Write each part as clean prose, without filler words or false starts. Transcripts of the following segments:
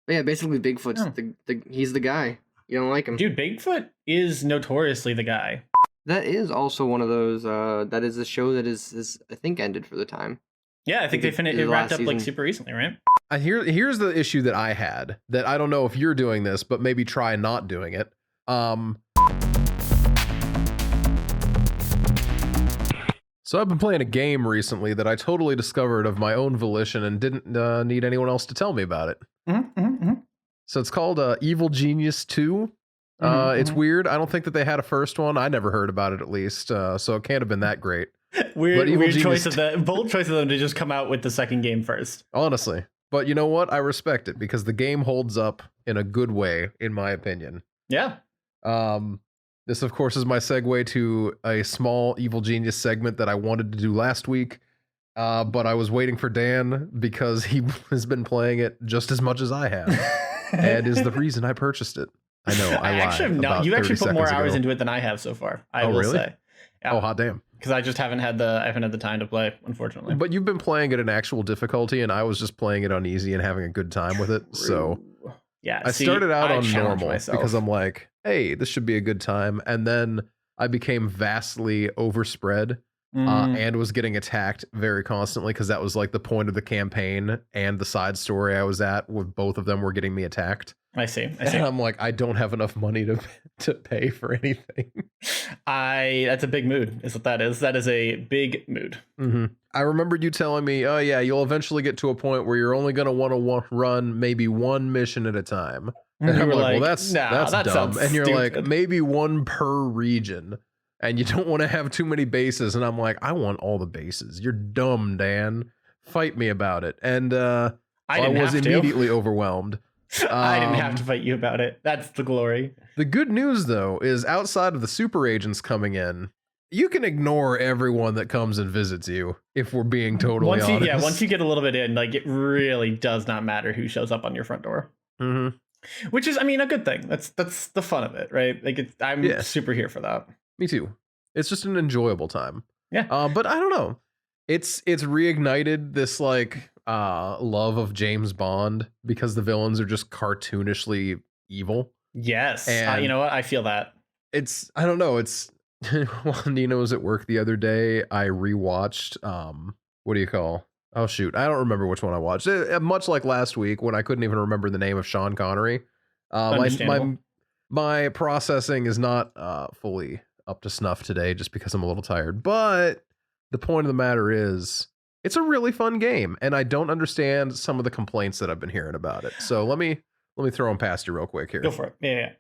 But yeah, basically Bigfoot's Oh. he's the guy. You don't like him. Dude, Bigfoot is notoriously the guy. That is also one of those. That is a show that is I think ended for the time. Yeah, I think they finished. The It wrapped last up like season. super recently, right? Here's the issue that I had that I don't know if you're doing this, but maybe try not doing it. So I've been playing a game recently that I totally discovered of my own volition and didn't need anyone else to tell me about it. So it's called Evil Genius 2. It's weird. I don't think that they had a first one. I never heard about it, at least. So it can't have been that great. Weird choice of that. Bold choice of them to just come out with the second game first. Honestly. But you know what? I respect it because the game holds up in a good way, in my opinion. Yeah. This, of course, is my segue to a small Evil Genius segment that I wanted to do last week. But I was waiting for Dan because he has been playing it just as much as I have. And is the reason I purchased it. I know, I actually lied. You actually put more hours into it than I have so far. I will really? say. Yeah. Oh, hot damn. Because I just haven't had the time to play, unfortunately. But you've been playing it in actual difficulty, and I was just playing it on easy and having a good time with it. So yeah, I started out on normal because I'm like, hey, this should be a good time. And then I became vastly overspread and was getting attacked very constantly because that was like the point of the campaign and the side story I was at, with both of them were getting me attacked. I see. And I'm like, I don't have enough money to pay for anything. That's a big mood, is what that is. That is a big mood. I remember you telling me, oh yeah, you'll eventually get to a point where you're only going to want to run maybe one mission at a time. And I'm like, well, that's dumb. And you're stupid. like, maybe one per region. And you don't want to have too many bases. And I'm like, I want all the bases. You're dumb, Dan. Fight me about it. And I was immediately overwhelmed. I didn't have to fight you about it. That's the glory. The good news, though, is outside of the super agents coming in, you can ignore everyone that comes and visits you, if we're being totally honest. Yeah, once you get a little bit in, like, it really does not matter who shows up on your front door. Which is, I mean, a good thing. That's the fun of it, right? Like, I'm super here for that. Me too. It's just an enjoyable time. Yeah. But I don't know. It's reignited this like love of James Bond because the villains are just cartoonishly evil. Yes. And you know what? I feel that. I don't know. While Nina was at work the other day, I rewatched what do you call? Oh shoot, I don't remember which one I watched. Much like last week when I couldn't even remember the name of Sean Connery. My processing is not fully up to snuff today just because I'm a little tired. But the point of the matter is, it's a really fun game, and I don't understand some of the complaints that I've been hearing about it. So let me throw them past you real quick here. Go for it. Yeah.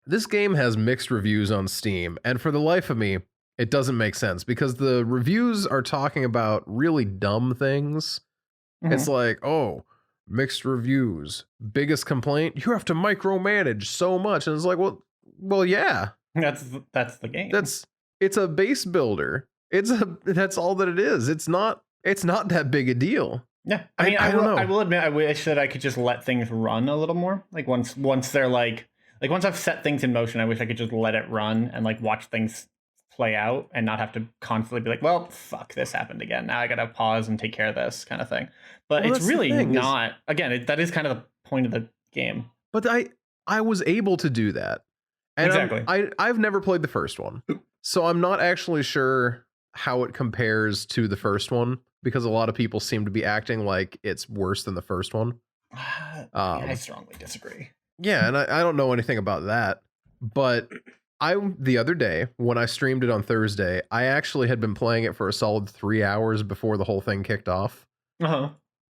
This game has mixed reviews on Steam, and for the life of me, it doesn't make sense because the reviews are talking about really dumb things. It's like, oh, mixed reviews. Biggest complaint, you have to micromanage so much. And it's like, well, yeah. That's the game. It's a base builder. That's all that it is. It's not that big a deal. Yeah. I mean, I don't know. I will admit, I wish that I could just let things run a little more. Like once they're like once I've set things in motion, I wish I could just let it run and like watch things play out and not have to constantly be like, well, fuck, this happened again. Now I got to pause and take care of this kind of thing. But it's really not, again, that is kind of the point of the game. But I was able to do that. And exactly. I've never played the first one. So I'm not actually sure how it compares to the first one because a lot of people seem to be acting like it's worse than the first one. I strongly disagree. Yeah, and I don't know anything about that. But the other day, when I streamed it on Thursday, I actually had been playing it for a solid 3 hours before the whole thing kicked off.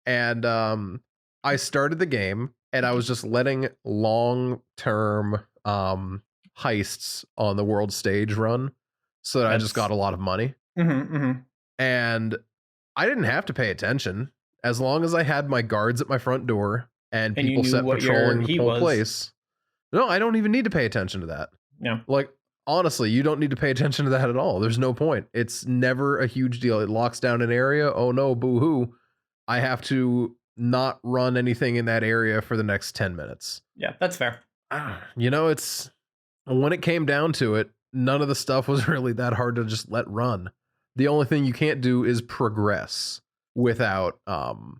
And I started the game, and I was just letting long-term heists on the world stage run so that I just got a lot of money. And I didn't have to pay attention as long as I had my guards at my front door and people set patrolling the whole place. No, I don't even need to pay attention to that. Yeah. Like, honestly, you don't need to pay attention to that at all. There's no point. It's never a huge deal. It locks down an area. Oh no, boo-hoo. I have to not run anything in that area for the next 10 minutes. Yeah, that's fair. You know, when it came down to it, none of the stuff was really that hard to just let run. The only thing you can't do is progress without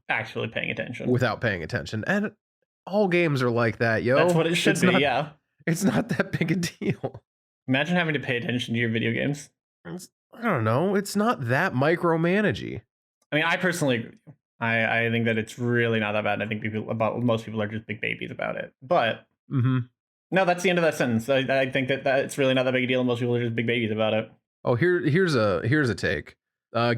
actually paying attention. Without paying attention. And all games are like that, yo. That's what it should be, yeah. It's not that big a deal. Imagine having to pay attention to your video games. I don't know. It's not that micromanagey. I mean, I personally agree with you. I think that it's really not that bad. I think most people are just big babies about it. But no, that's the end of that sentence. I think that it's really not that big a deal, and most people are just big babies about it. Oh, here's a take.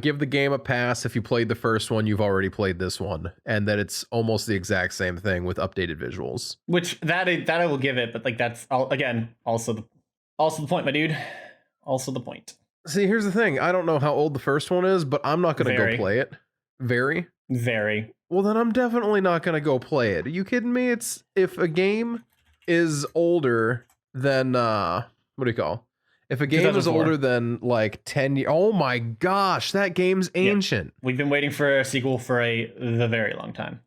Give the game a pass if you played the first one. You've already played this one, and that it's almost the exact same thing with updated visuals. Which that I will give it, but like that's again also the point, my dude. Also the point. See, here's the thing. I don't know how old the first one is, but I'm not going to go play it. Very. Well, then I'm definitely not going to go play it. Are you kidding me? It's if a game is older than what do you call? If a game is older than like 10 years, oh my gosh, that game's ancient. Yeah. We've been waiting for a sequel for the very long time.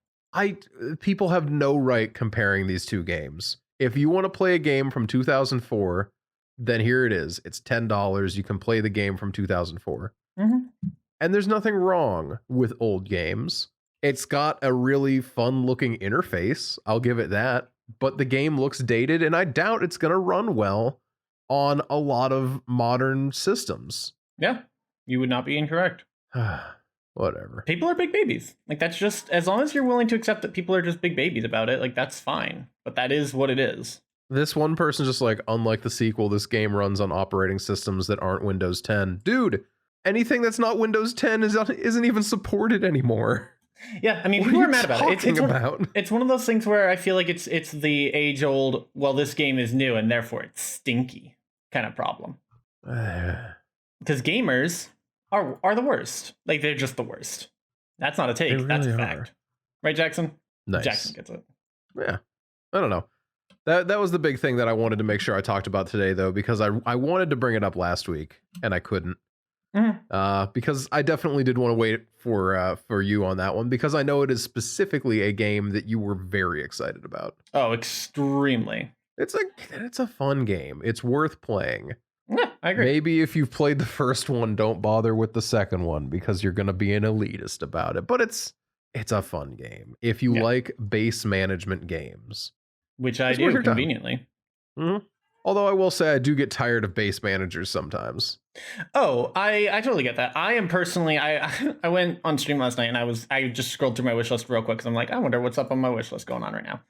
People have no right comparing these two games. If you want to play a game from 2004, then here it is. It's $10. You can play the game from 2004. And there's nothing wrong with old games. It's got a really fun looking interface. I'll give it that. But the game looks dated, and I doubt it's going to run well on a lot of modern systems. Yeah, you would not be incorrect. Whatever. People are big babies. Like, that's just, as long as you're willing to accept that people are just big babies about it, like, that's fine. But that is what it is. This one person's just like, unlike the sequel, this game runs on operating systems that aren't Windows 10. Dude, anything that's not Windows 10 isn't even supported anymore. Yeah, I mean, people are mad about it. It's one of those things where I feel like it's the age-old, well, this game is new and therefore it's stinky kind of problem. Because gamers are the worst. Like, they're just the worst. That's not a take. Really that's a fact. Right, Jackson? Nice. Jackson gets it. Yeah. I don't know. That was the big thing that I wanted to make sure I talked about today, though, because I wanted to bring it up last week and I couldn't. Because I definitely did want to wait for you on that one, because I know it is specifically a game that you were very excited about. Oh, extremely. It's a fun game. It's worth playing. Yeah, I agree. Maybe if you've played the first one, don't bother with the second one because you're going to be an elitist about it. But it's a fun game if you like base management games. Which I do, conveniently. Although I will say I do get tired of base managers sometimes. Oh, I totally get that. I am personally, I went on stream last night and I just scrolled through my wish list real quick because I'm like, I wonder what's up on my wish list going on right now.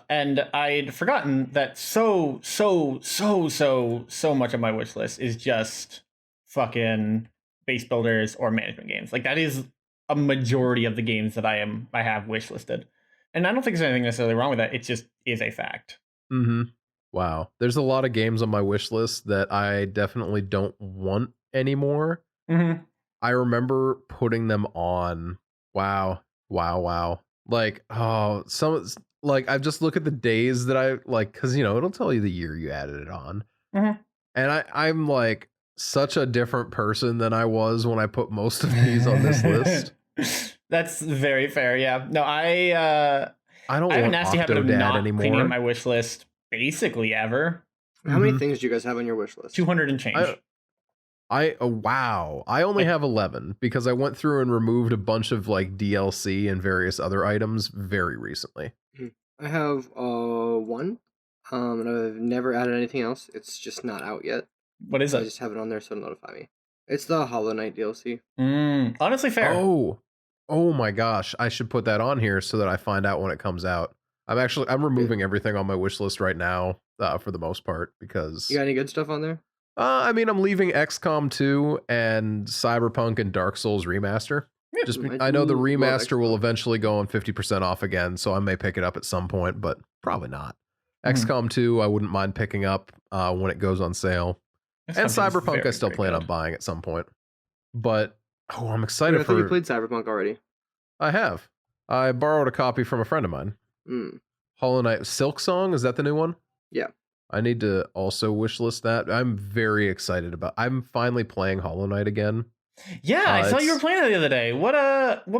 And I'd forgotten that so much of my wish list is just fucking base builders or management games. Like, that is a majority of the games that I have wish listed. And I don't think there's anything necessarily wrong with that. It just is a fact. Wow. There's a lot of games on my wish list that I definitely don't want anymore. I remember putting them on. Wow. Like, like, I just look at the days that I like, because, it'll tell you the year you added it on. And I'm like such a different person than I was when I put most of these on this list. That's very fair. Yeah. No, I don't have want a nasty habit of not anymore. cleaning up my wish list basically ever. How many things do you guys have on your wish list? 200 and change. Wow. I only have 11 because I went through and removed a bunch of like DLC and various other items very recently. I have one. And I've never added anything else. It's just not out yet. What is it? I just have it on there so it'll notify me. It's the Hollow Knight DLC. Honestly, fair. Oh my gosh. I should put that on here so that I find out when it comes out. I'm removing everything on my wish list right now, for the most part, because... You got any good stuff on there? I mean, I'm leaving XCOM 2 and Cyberpunk and Dark Souls Remaster. I know the remaster will eventually go on 50% off again, so I may pick it up at some point, but probably not. XCOM 2, I wouldn't mind picking up when it goes on sale. And Cyberpunk, I still plan on buying at some point. But, I'm excited I thought you played Cyberpunk already. I have. I borrowed a copy from a friend of mine. Hollow Knight Silk Song, is that the new one? Yeah. I need to also wishlist that. I'm very excited I'm finally playing Hollow Knight again. Yeah, I saw you were playing it the other day. What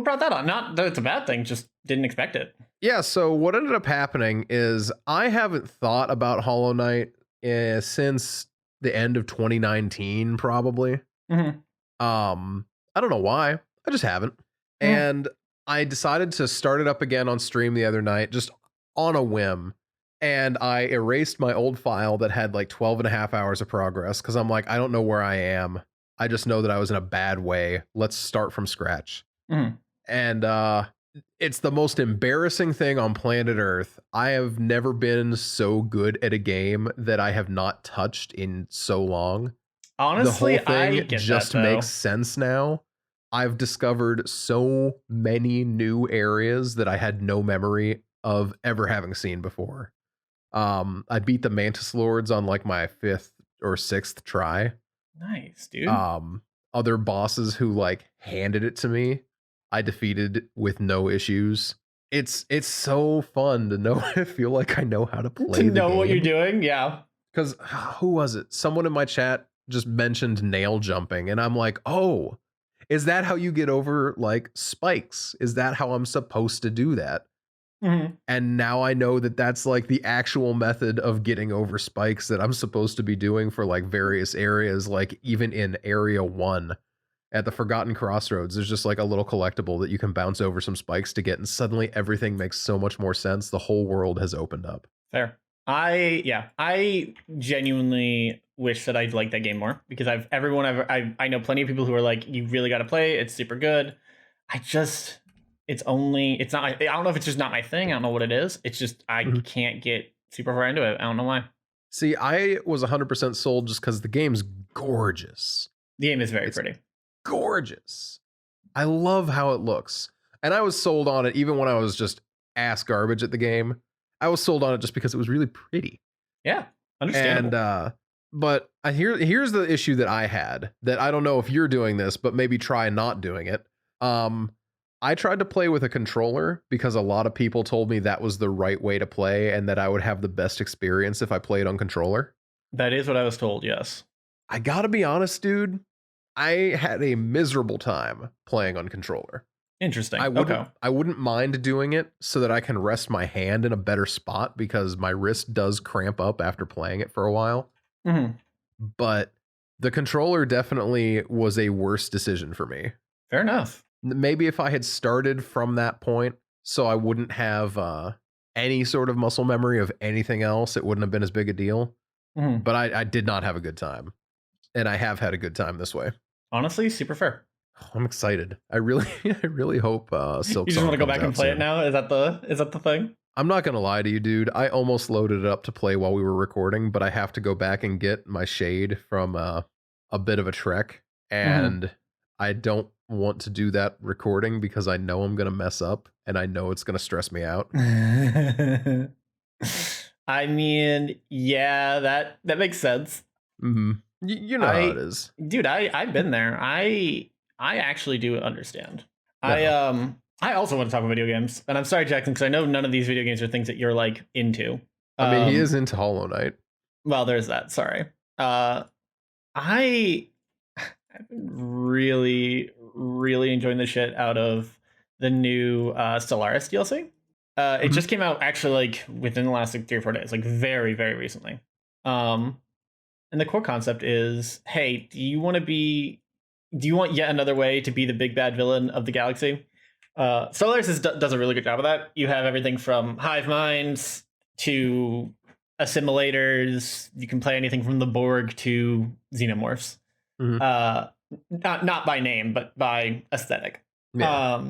brought that on? Not that it's a bad thing, just didn't expect it. Yeah, so what ended up happening is I haven't thought about Hollow Knight since the end of 2019, probably. I don't know why. I just haven't. And I decided to start it up again on stream the other night, just on a whim. And I erased my old file that had like 12 and a half hours of progress because I'm like, I don't know where I am. I just know that I was in a bad way. Let's start from scratch. Mm. And it's the most embarrassing thing on planet Earth. I have never been so good at a game that I have not touched in so long. Honestly, the whole thing I get just that, makes sense now. I've discovered so many new areas that I had no memory of ever having seen before. I beat the Mantis Lords on like my 5th or 6th try. Nice, dude. Other bosses who like handed it to me, I defeated with no issues. It's so fun to know. I feel like I know how to play. To know what you're doing, yeah. Because who was it? Someone in my chat just mentioned nail jumping, and I'm like, oh, is that how you get over like spikes? Is that how I'm supposed to do that? Mm-hmm. And now I know that that's like the actual method of getting over spikes that I'm supposed to be doing for like various areas. Like even in area 1 at the Forgotten Crossroads, there's just like a little collectible that you can bounce over some spikes to get, and suddenly everything makes so much more sense. The whole world has opened up. Fair. I genuinely wish that I'd liked that game more, because I know plenty of people who are like, you really got to play it. It's super good. It's not, I don't know if it's just not my thing. I don't know what it is. It's just, I can't get super far into it. I don't know why. See, I was 100% sold just because the game's gorgeous. The game is very pretty. Gorgeous. I love how it looks. And I was sold on it even when I was just ass garbage at the game. I was sold on it just because it was really pretty. Yeah, understandable. And but here's the issue that I had, that I don't know if you're doing this, but maybe try not doing it. I tried to play with a controller because a lot of people told me that was the right way to play and that I would have the best experience if I played on controller. That is what I was told, yes. I gotta be honest, dude. I had a miserable time playing on controller. Interesting. I wouldn't mind doing it so that I can rest my hand in a better spot, because my wrist does cramp up after playing it for a while. Mm-hmm. But the controller definitely was a worse decision for me. Fair enough. Maybe if I had started from that point, so I wouldn't have any sort of muscle memory of anything else, it wouldn't have been as big a deal. Mm-hmm. But I did not have a good time. And I have had a good time this way. Honestly, super fair. I'm excited. I really hope Silk You just want to go back and play it now? Is that the thing? I'm not gonna lie to you, dude. I almost loaded it up to play while we were recording, but I have to go back and get my shade from a bit of a trek, and I don't want to do that recording because I know I'm gonna mess up and I know it's gonna stress me out. I mean, yeah, that makes sense. Mm-hmm. You know how it is, dude. I've been there. I actually do understand. No. I also want to talk about video games, and I'm sorry, Jackson, because I know none of these video games are things that you're like into. I mean, he is into Hollow Knight. Well, there's that. Sorry. I've been really enjoying the shit out of the new Stellaris DLC. It just came out actually like within the last like 3 or 4 days, like very recently. And the core concept is, hey, do you want yet another way to be the big bad villain of the galaxy? Stellaris does a really good job of that. You have everything from hive minds to assimilators. You can play anything from the Borg to xenomorphs. Not by name, but by aesthetic. Yeah.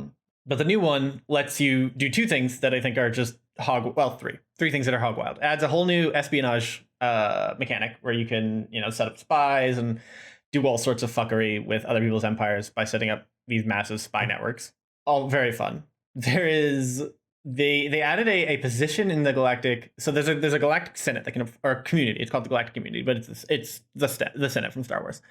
But the new one lets you do 2 things that I think are just three things that are hog wild. Adds a whole new espionage mechanic where you can, set up spies and do all sorts of fuckery with other people's empires by setting up these massive spy networks. All very fun. They added a position in the galactic. So there's a galactic senate or community. It's called the Galactic Community, but it's the Senate from Star Wars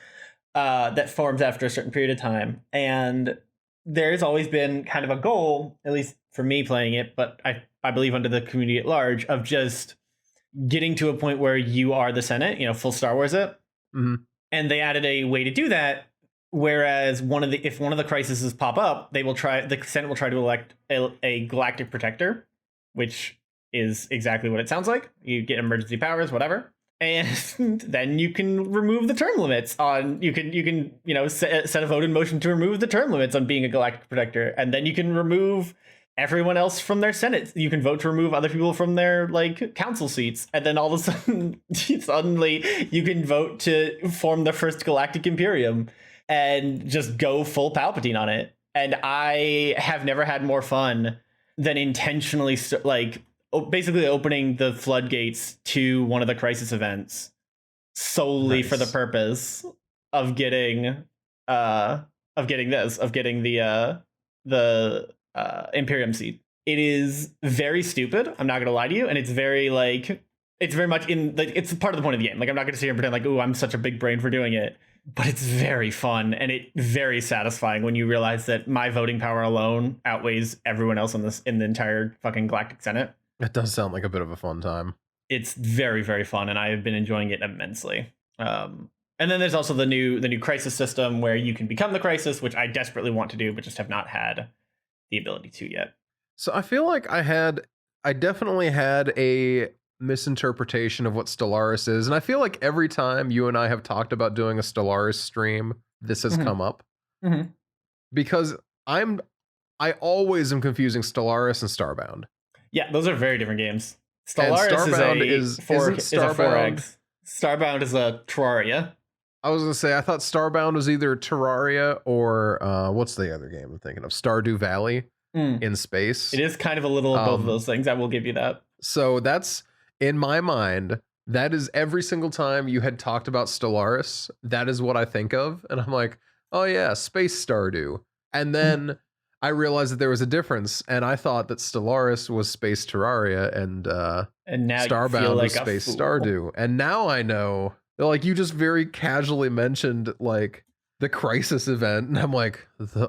that forms after a certain period of time. And there's always been kind of a goal, at least for me playing it, but I believe under the community at large, of just getting to a point where you are the Senate, full Star Wars it. Mm-hmm. And they added a way to do that. Whereas if one of the crises pop up, the Senate will try to elect a galactic protector, which is exactly what it sounds like. You get emergency powers, whatever. And then you can remove the term limits on, you can set a vote in motion to remove the term limits on being a galactic protector. And then you can remove everyone else from their Senate. You can vote to remove other people from their like council seats, and then all of a sudden, suddenly you can vote to form the first galactic imperium and just go full Palpatine on it. And I have never had more fun than intentionally basically opening the floodgates to one of the crisis events solely for the purpose of getting the Imperium seat. It is very stupid. I'm not gonna lie to you, and it's very it's very much it's part of the point of the game. Like I'm not gonna sit here and pretend like, ooh, I'm such a big brain for doing it, but it's very fun and it very satisfying when you realize that my voting power alone outweighs everyone else in the entire fucking Galactic Senate. It does sound like a bit of a fun time. It's very, very fun, and I have been enjoying it immensely. And then there's also the new crisis system where you can become the crisis, which I desperately want to do, but just have not had the ability to yet. So I feel like I definitely had a misinterpretation of what Stellaris is, and I feel like every time you and I have talked about doing a Stellaris stream, this has come up. Because I always am confusing Stellaris and Starbound. Yeah, those are very different games. Stellaris is a 4X. Starbound is a Terraria. I was gonna say I thought Starbound was either Terraria or what's the other game I'm thinking of? Stardew Valley in space. It is kind of a little of both of those things. I will give you that. So that's in my mind. That is every single time you had talked about Stellaris. That is what I think of, and I'm like, oh yeah, Space Stardew. And then I realized that there was a difference, and I thought that Stellaris was Space Terraria, and now Starbound was Space Stardew. And now I know. Like, you just very casually mentioned, like, the Crisis event, and I'm like,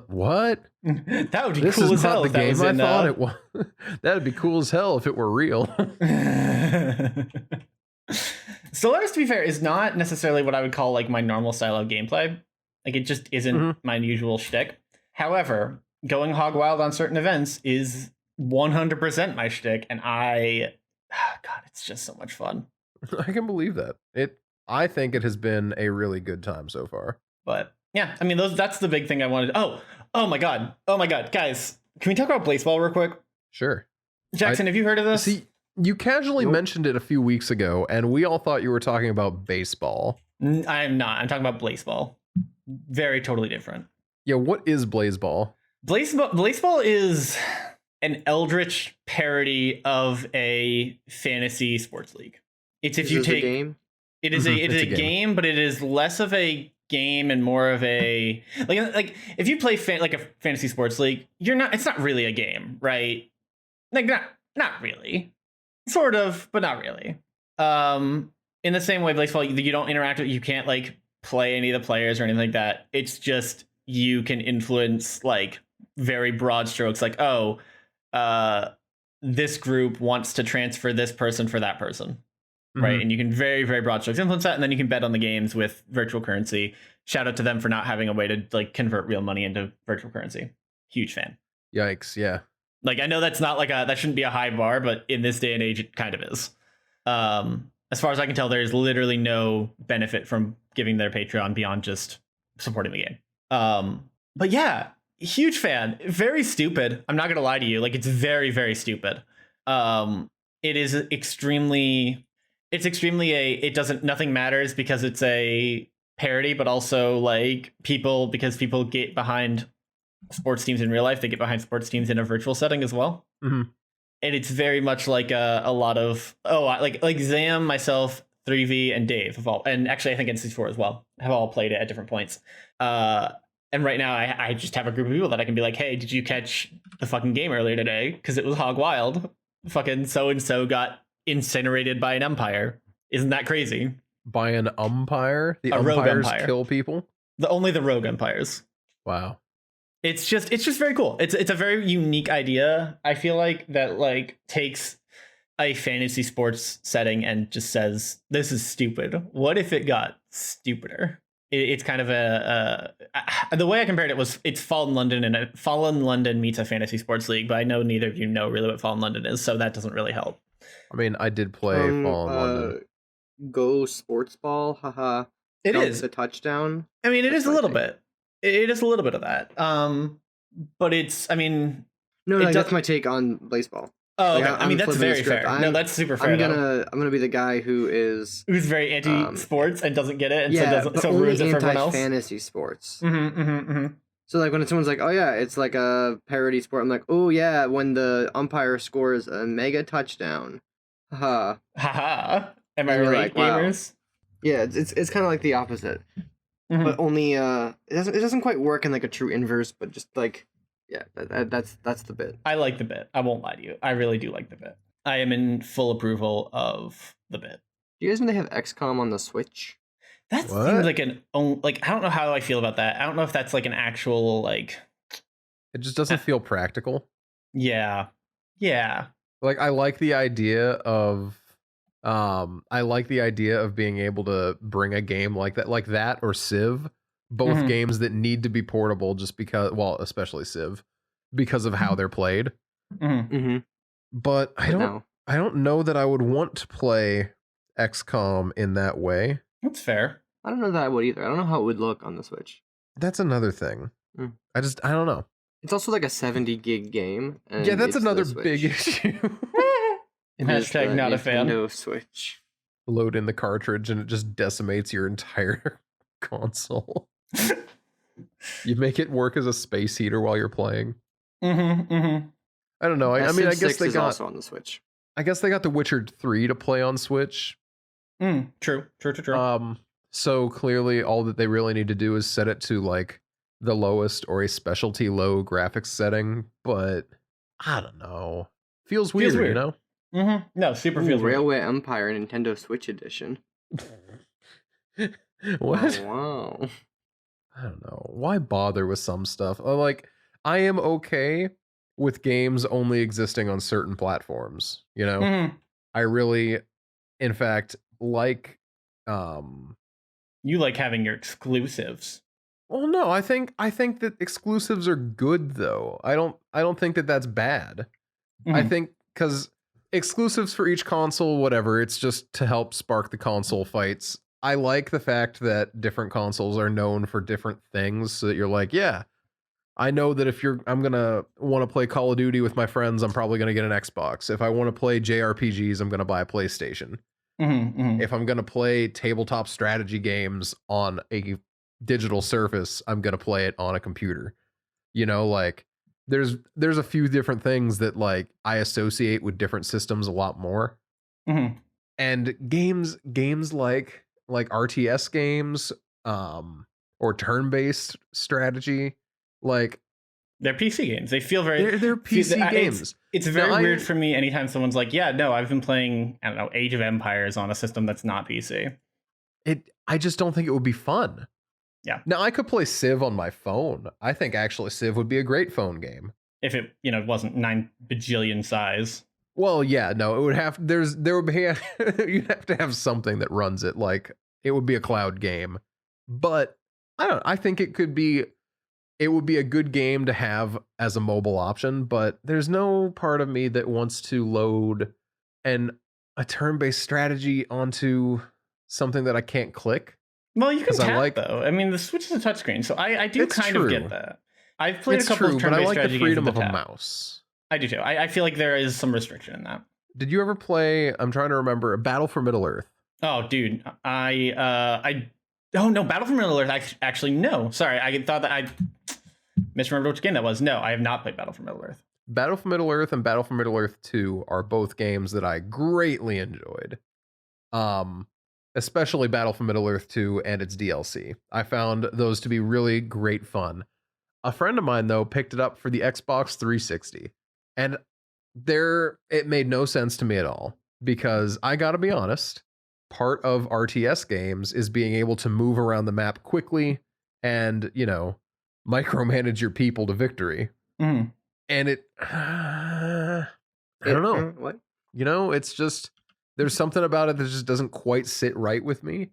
what? That would be this cool is as not hell. The game I thought it was. That'd be cool as hell if it were real. Stellaris, to be fair, is not necessarily what I would call, like, my normal style of gameplay. Like, it just isn't my usual shtick. However, going hog wild on certain events is 100% my shtick, and God, it's just so much fun. I can believe that. I think it has been a really good time so far. But yeah, I mean, that's the big thing I wanted. Oh my god, guys, can we talk about Blaseball real quick? Sure. Jackson, have you heard of this? See, you casually mentioned it a few weeks ago, and we all thought you were talking about baseball. I am not. I'm talking about Blaseball. Very totally different. Yeah, what is Blaseball? Blaseball is an eldritch parody of a fantasy sports league. It's if you take a game. It is a game, but it is less of a game and more of a like if you play like a fantasy sports league, it's not really a game, right? Like not really. Sort of, but not really. In the same way, baseball, you don't interact with, you can't like play any of the players or anything like that. It's just you can influence like very broad strokes, like, this group wants to transfer this person for that person. Right. And you can very, very broad strokes influence that. And then you can bet on the games with virtual currency. Shout out to them for not having a way to like convert real money into virtual currency. Huge fan. Yikes. Yeah. Like, I know that's not that shouldn't be a high bar, but in this day and age, it kind of is. As far as I can tell, there's literally no benefit from giving their Patreon beyond just supporting the game. But yeah, huge fan. Very stupid. I'm not going to lie to you. Like, it's very, very stupid. It is extremely... nothing matters because it's a parody, but also like because people get behind sports teams in real life, they get behind sports teams in a virtual setting as well. And it's very much like a lot of, like Zam, myself, 3V, and Dave have all, and actually I think NC4 as well, have all played it at different points. And right now I just have a group of people that I can be like, hey, did you catch the fucking game earlier today? Because it was hog wild. Fucking so-and-so got incinerated by an umpire. Isn't that crazy? By an umpire? The umpires kill people? Only the rogue umpires. Wow. It's just very cool. It's a very unique idea. I feel like that like takes a fantasy sports setting and just says, this is stupid. What if it got stupider? It's kind of the way I compared it was it's Fallen London, and Fallen London meets a fantasy sports league, but I know neither of you know really what Fallen London is, so that doesn't really help. I mean, I did play Fallen London. Go sports ball, haha. It is a touchdown. I mean, it is a little bit. It is a little bit of that. But it's, I mean, No, like, that's my take on baseball. Oh, like, okay. I mean, that's very fair. No, that's super fair. I'm gonna be the guy who's very anti sports and doesn't get it, and so only ruins it for everyone else. Fantasy sports. Mm-hmm. So like when someone's like, "Oh yeah, it's like a parody sport," I'm like, "Oh yeah, when the umpire scores a mega touchdown." Haha. Haha. Am I right, gamers? Wow. Yeah, it's kind of like the opposite, but only it doesn't quite work in like a true inverse, but just like that's the bit. I like the bit. I won't lie to you. I really do like the bit. I am in full approval of the bit. Do you guys know they have XCOM on the Switch? That seems like I don't know how I feel about that. I don't know if that's like an actual like. It just doesn't feel practical. Yeah. Like I like the idea of being able to bring a game like that or Civ, both games that need to be portable just because, well, especially Civ, because of how they're played. But I don't know that I would want to play XCOM in that way. That's fair. I don't know that I would either. I don't know how it would look on the Switch. That's another thing. I don't know. It's also like a 70 gig game. And yeah, that's another big issue. Hashtag not a fan. Nintendo Switch. Load in the cartridge and it just decimates your entire console. You make it work as a space heater while you're playing. I don't know. I mean, I guess they got also on the Switch. I guess they got The Witcher 3 to play on Switch. True. So clearly, all that they really need to do is set it to like the lowest or a specialty low graphics setting. But I don't know. Feels weird. You know? No, super feels Railway weird. Empire Nintendo Switch Edition. What? Wow. I don't know. Why bother with some stuff? Like, I am okay with games only existing on certain platforms. You know, I really, in fact, like. You like having your exclusives. Well, no, I think that exclusives are good though. I don't think that that's bad. I think because exclusives for each console, whatever, it's just to help spark the console fights. I like the fact that different consoles are known for different things, so that you're like, yeah, I know that if I'm gonna want to play Call of Duty with my friends, I'm probably gonna get an Xbox. If I want to play JRPGs, I'm gonna buy a PlayStation. If I'm gonna play tabletop strategy games on a digital surface, I'm gonna play it on a computer. You know, like there's a few different things that like I associate with different systems a lot more. And games like RTS games, or turn-based strategy, like they're PC games. They feel very they're PC games. It's very weird for me anytime someone's like, yeah, no, I've been playing, I don't know, Age of Empires on a system that's not PC. I just don't think it would be fun. Yeah. Now I could play Civ on my phone. I think actually Civ would be a great phone game. If it, wasn't 9 bajillion size. Well, yeah, no, it would have there would be you'd have to have something that runs it, like it would be a cloud game. But I think it would be a good game to have as a mobile option, but there's no part of me that wants to load a turn-based strategy onto something that I can't click. Well, you can tap though. I mean, the Switch is a touchscreen, so I do kind of get that. I've played a couple of turn-based strategy games. But I like the freedom of a mouse. I do too. I feel like there is some restriction in that. Did you ever play? I'm trying to remember. Battle for Middle Earth. Oh, dude, oh no, Battle for Middle Earth. Actually, no. Sorry, I thought that I misremembered which game that was. No, I have not played Battle for Middle Earth. Battle for Middle Earth and Battle for Middle Earth 2 are both games that I greatly enjoyed. Especially Battle for Middle Earth 2 and its DLC. I found those to be really great fun. A friend of mine, though, picked it up for the Xbox 360. And it made no sense to me at all. Because I gotta be honest, part of RTS games is being able to move around the map quickly and, micromanage your people to victory. And I don't know. What? It's just, there's something about it that just doesn't quite sit right with me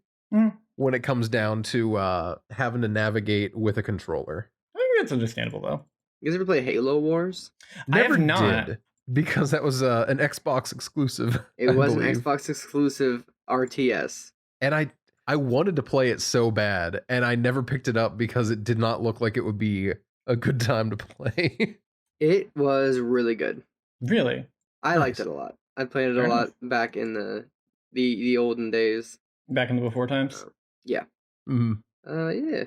when it comes down to having to navigate with a controller. I think that's understandable, though. You guys ever play Halo Wars? Never I have not. did, because that was an Xbox exclusive. It was an Xbox exclusive RTS. And I wanted to play it so bad, and I never picked it up because it did not look like it would be a good time to play. It was really good. Really? I liked it a lot. I played it a lot back in the olden days. Back in the before times? Yeah. Mm-hmm. Yeah.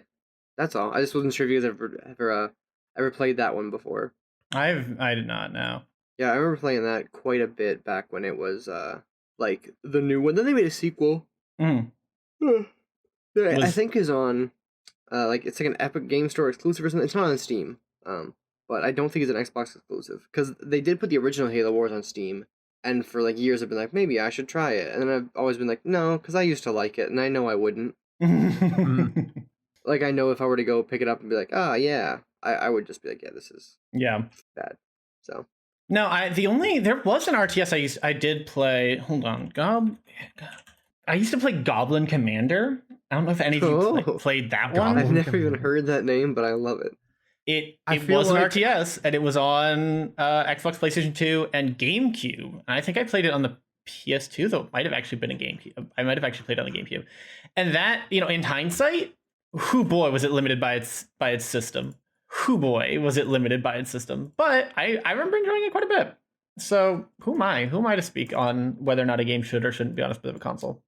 That's all. I just wasn't sure if you guys ever played that one before. I did not know. Yeah, I remember playing that quite a bit back when it was like the new one. Then they made a sequel. Mm. I think is on like it's like an Epic Game Store exclusive or something. It's not on Steam. But I don't think it's an Xbox exclusive because they did put the original Halo Wars on Steam, and for like years I've been like maybe I should try it, and then I've always been like no because I used to like it and I know I wouldn't. Like I know if I were to go pick it up and be like yeah, I would just be like yeah this is bad. So no, there was an RTS I did play. Hold on, I used to play Goblin Commander. I don't know if any of you played that one. I've never even heard that name, but I love it. It was an RTS, and it was on Xbox, PlayStation 2, and GameCube. And I think I played it on the PS2, though it might have actually been a GameCube. I might have actually played it on the GameCube. And that, in hindsight, whoo boy, was it limited by its system. Whoo boy, was it limited by its system. But I remember enjoying it quite a bit. So who am I? Who am I to speak on whether or not a game should or shouldn't be on a specific console?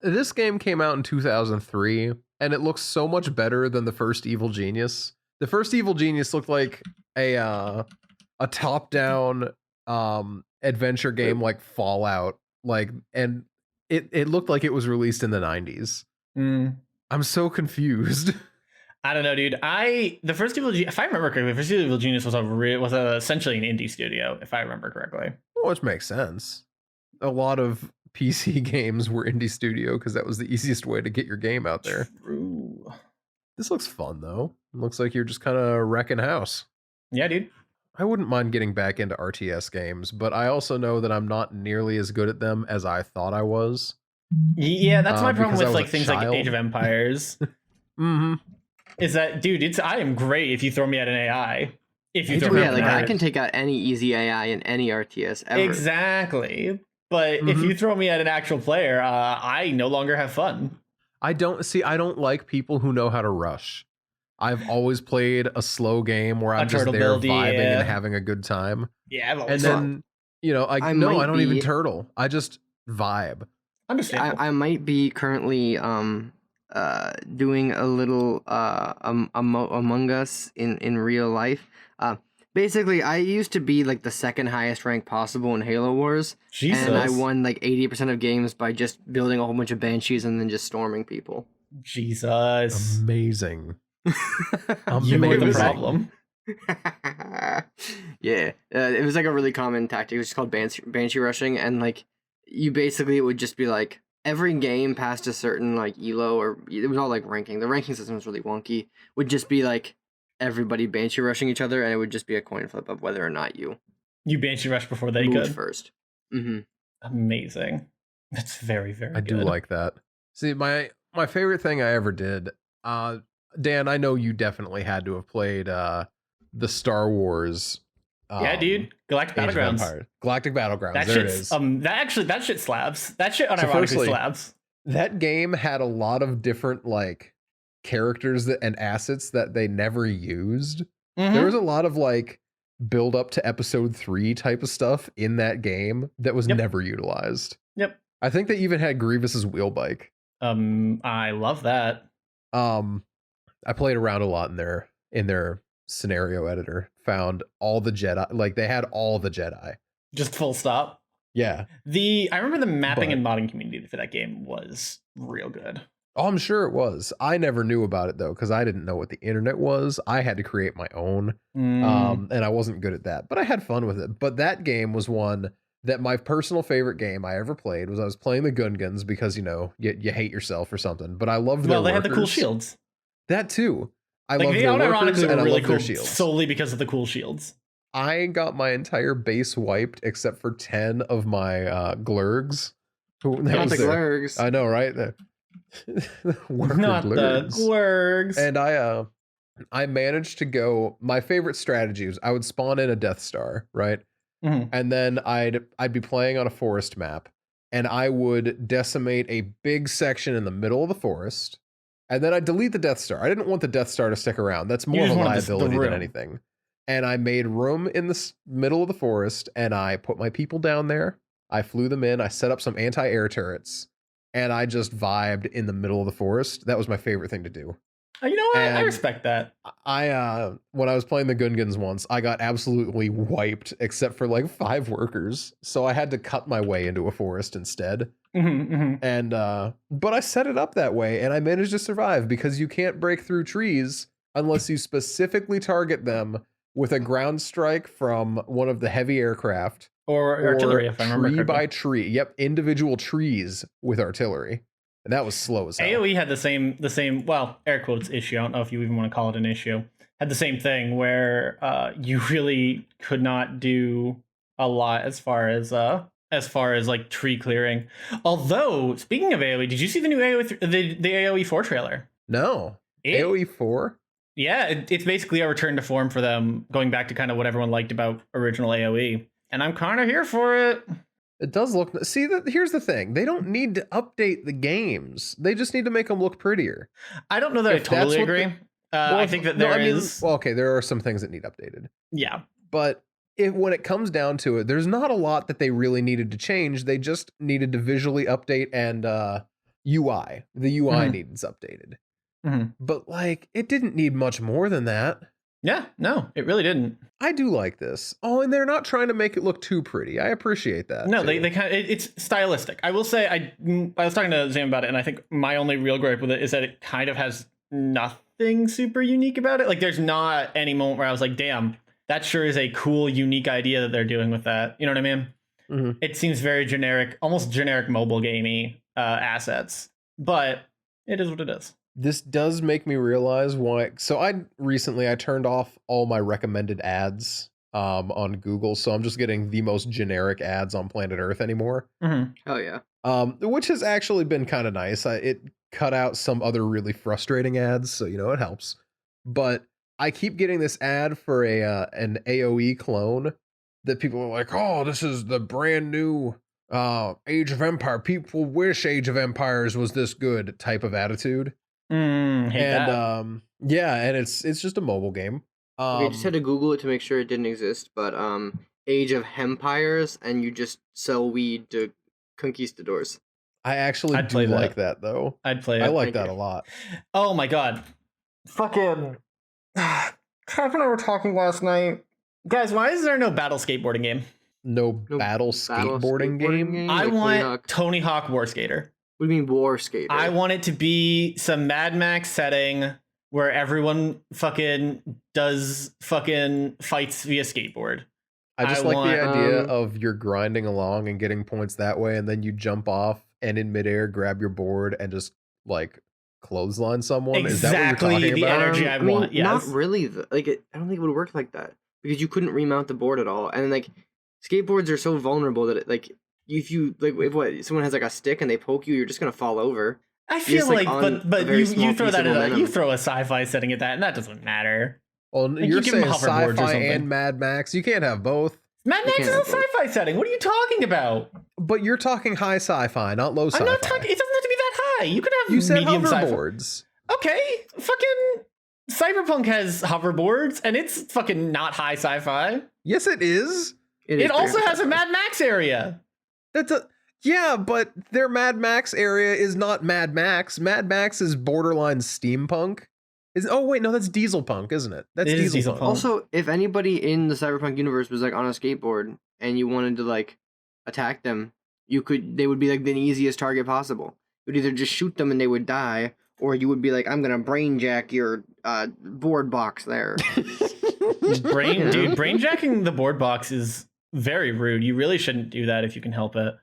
This game came out in 2003, and it looks so much better than the first Evil Genius. The first Evil Genius looked like a top-down adventure game like Fallout, and it looked like it was released in the 90s. I'm so confused. I don't know, dude. The first Evil Genius, if I remember correctly, the first Evil Genius was essentially an indie studio, if I remember correctly. Which makes sense. A lot of PC games were indie studio because that was the easiest way to get your game out there. True. This looks fun though. It looks like you're just kind of wrecking house. Yeah, dude. I wouldn't mind getting back into RTS games, but I also know that I'm not nearly as good at them as I thought I was. Yeah, that's my problem with like things like Age of Empires. Mm-hmm. Is that, dude, I am great if you throw me at an AI. If you throw me at an AI. I can take out any easy AI in any RTS ever. Exactly. But if you throw me at an actual player, I no longer have fun. I don't like people who know how to rush. I've always played a slow game where I'm just there vibing and having a good time. Yeah, I've always and then I don't even turtle. I just vibe. Understandable. I might be currently doing a little Among Us in real life. Basically, I used to be like the second highest rank possible in Halo Wars. Jesus. And I won like 80% of games by just building a whole bunch of banshees and then just storming people. Jesus. Amazing. You were the problem. Yeah. It was like a really common tactic. It was just called banshee rushing. And like, it would just be like, every game past a certain like elo, or it was all like ranking. The ranking system was really wonky. Would just be like, everybody banshee rushing each other, and it would just be a coin flip of whether or not you banshee rush before they could first. Amazing. That's very, very good. I do like that. See, my favorite thing I ever did, Dan, I know you definitely had to have played the Star Wars. Yeah, dude. Galactic Battlegrounds. Galactic Battlegrounds. That there it is. That shit slabs. That shit unironically slabs. That game had a lot of different like characters and assets that they never used. There was a lot of like build up to episode 3 type of stuff in that game that was never utilized. Yep. I think they even had Grievous's wheel bike. I love that. I played around a lot in their scenario editor, found all the Jedi, like they had all the Jedi. Just full stop. Yeah. I remember the mapping and modding community for that game was real good. Oh, I'm sure it was. I never knew about it though, because I didn't know what the internet was. I had to create my own. And I wasn't good at that, but I had fun with it. But that game was one that my personal favorite game I ever played was I was playing the Gungans because, you hate yourself or something. But I loved their they had the cool shields. That too. I love their workers and I really love cool their shields. Solely because of the cool shields. I got my entire base wiped except for 10 of my glurgs. Not the glurgs. I know, right? Not the glurgs. And I managed to go. My favorite strategy was I would spawn in a Death Star, right? And then I'd be playing on a forest map, and I would decimate a big section in the middle of the forest, and then I'd delete the Death Star. I didn't want the Death Star to stick around. That's more of a liability than anything. and I made room in the middle of the forest, and I put my people down there. I flew them in. I set up some anti-air turrets, and I just vibed in the middle of the forest. That was my favorite thing to do. You know what? I respect that. When I was playing the Gungans once, I got absolutely wiped except for like 5 workers. So I had to cut my way into a forest instead. And but I set it up that way and I managed to survive because you can't break through trees unless you specifically target them with a ground strike from one of the heavy aircraft or artillery, if I remember correctly. Tree by tree. Yep, individual trees with artillery. And that was slow as hell. AoE had the same, well, air quotes issue. I don't know if you even want to call it an issue. Had the same thing where you really could not do a lot as far as like tree clearing. Although, speaking of AoE, did you see the new AoE, the AoE 4 trailer? No. AoE 4? Yeah, it's basically a return to form for them, going back to kind of what everyone liked about original AoE. And I'm kind of here for it. It does look... See, here's the thing. They don't need to update the games. They just need to make them look prettier. I don't know that I totally agree. I think that there is... Well, okay, there are some things that need updated. Yeah. But when it comes down to it, there's not a lot that they really needed to change. They just needed to visually update and UI. The UI needs updated. But, like, it didn't need much more than that. Yeah, no, it really didn't. I do like this. Oh, and they're not trying to make it look too pretty. I appreciate that. No, they kind of, it's stylistic. I will say, I was talking to Zam about it, and I think my only real gripe with it is that it kind of has nothing super unique about it. Like, there's not any moment where I was like, damn, that sure is a cool, unique idea that they're doing with that. You know what I mean? It seems very generic, almost generic mobile gamey assets, but it is what it is. This does make me realize why. So I turned off all my recommended ads on Google. So I'm just getting the most generic ads on planet Earth anymore. Oh yeah. Which has actually been kind of nice. It cut out some other really frustrating ads. So, it helps. But I keep getting this ad for an AoE clone that people are like, oh, this is the brand new Age of Empire. People wish Age of Empires was this good type of attitude. Hate that. Yeah, and it's just a mobile game. I just had to Google it to make sure it didn't exist, but Age of Empires, and you just sell weed to conquistadors. I actually do like that though. I'd play it. I like that a lot. Oh my god. Fucking Kev and I were talking last night. Guys, why is there no battle skateboarding game? No battle skateboarding game? I want Tony Hawk War Skater. What do you mean War Skater? I want it to be some Mad Max setting where everyone fucking does fucking fights via skateboard. I just like the idea of you're grinding along and getting points that way, and then you jump off and in midair grab your board and just like clothesline someone. Exactly. Is that what you're talking about? Energy I want. Yes. Not really. I don't think it would work like that because you couldn't remount the board at all, and like skateboards are so vulnerable that if someone has like a stick and they poke you, you're just gonna fall over. I feel but you throw that you throw a sci-fi setting at that, and that doesn't matter. Well, like you're saying sci-fi and Mad Max. You can't have both. Mad Max is a sci-fi setting. What are you talking about? But you're talking high sci-fi, not low sci-fi. I'm not talking. It doesn't have to be that high. You can have medium hoverboards. Okay, fucking Cyberpunk has hoverboards, and it's fucking not high sci-fi. Yes, it is. It also has a Mad Max area. Yeah, but their Mad Max area is not Mad Max. Mad Max is borderline steampunk. Oh wait, no, that's Dieselpunk, isn't it? That's Dieselpunk. Also, if anybody in the Cyberpunk universe was like on a skateboard and you wanted to like attack them, they would be like the easiest target possible. You would either just shoot them and they would die, or you would be like, I'm gonna brainjack your board box there. Brainjacking the board box is very rude. You really shouldn't do that if you can help it.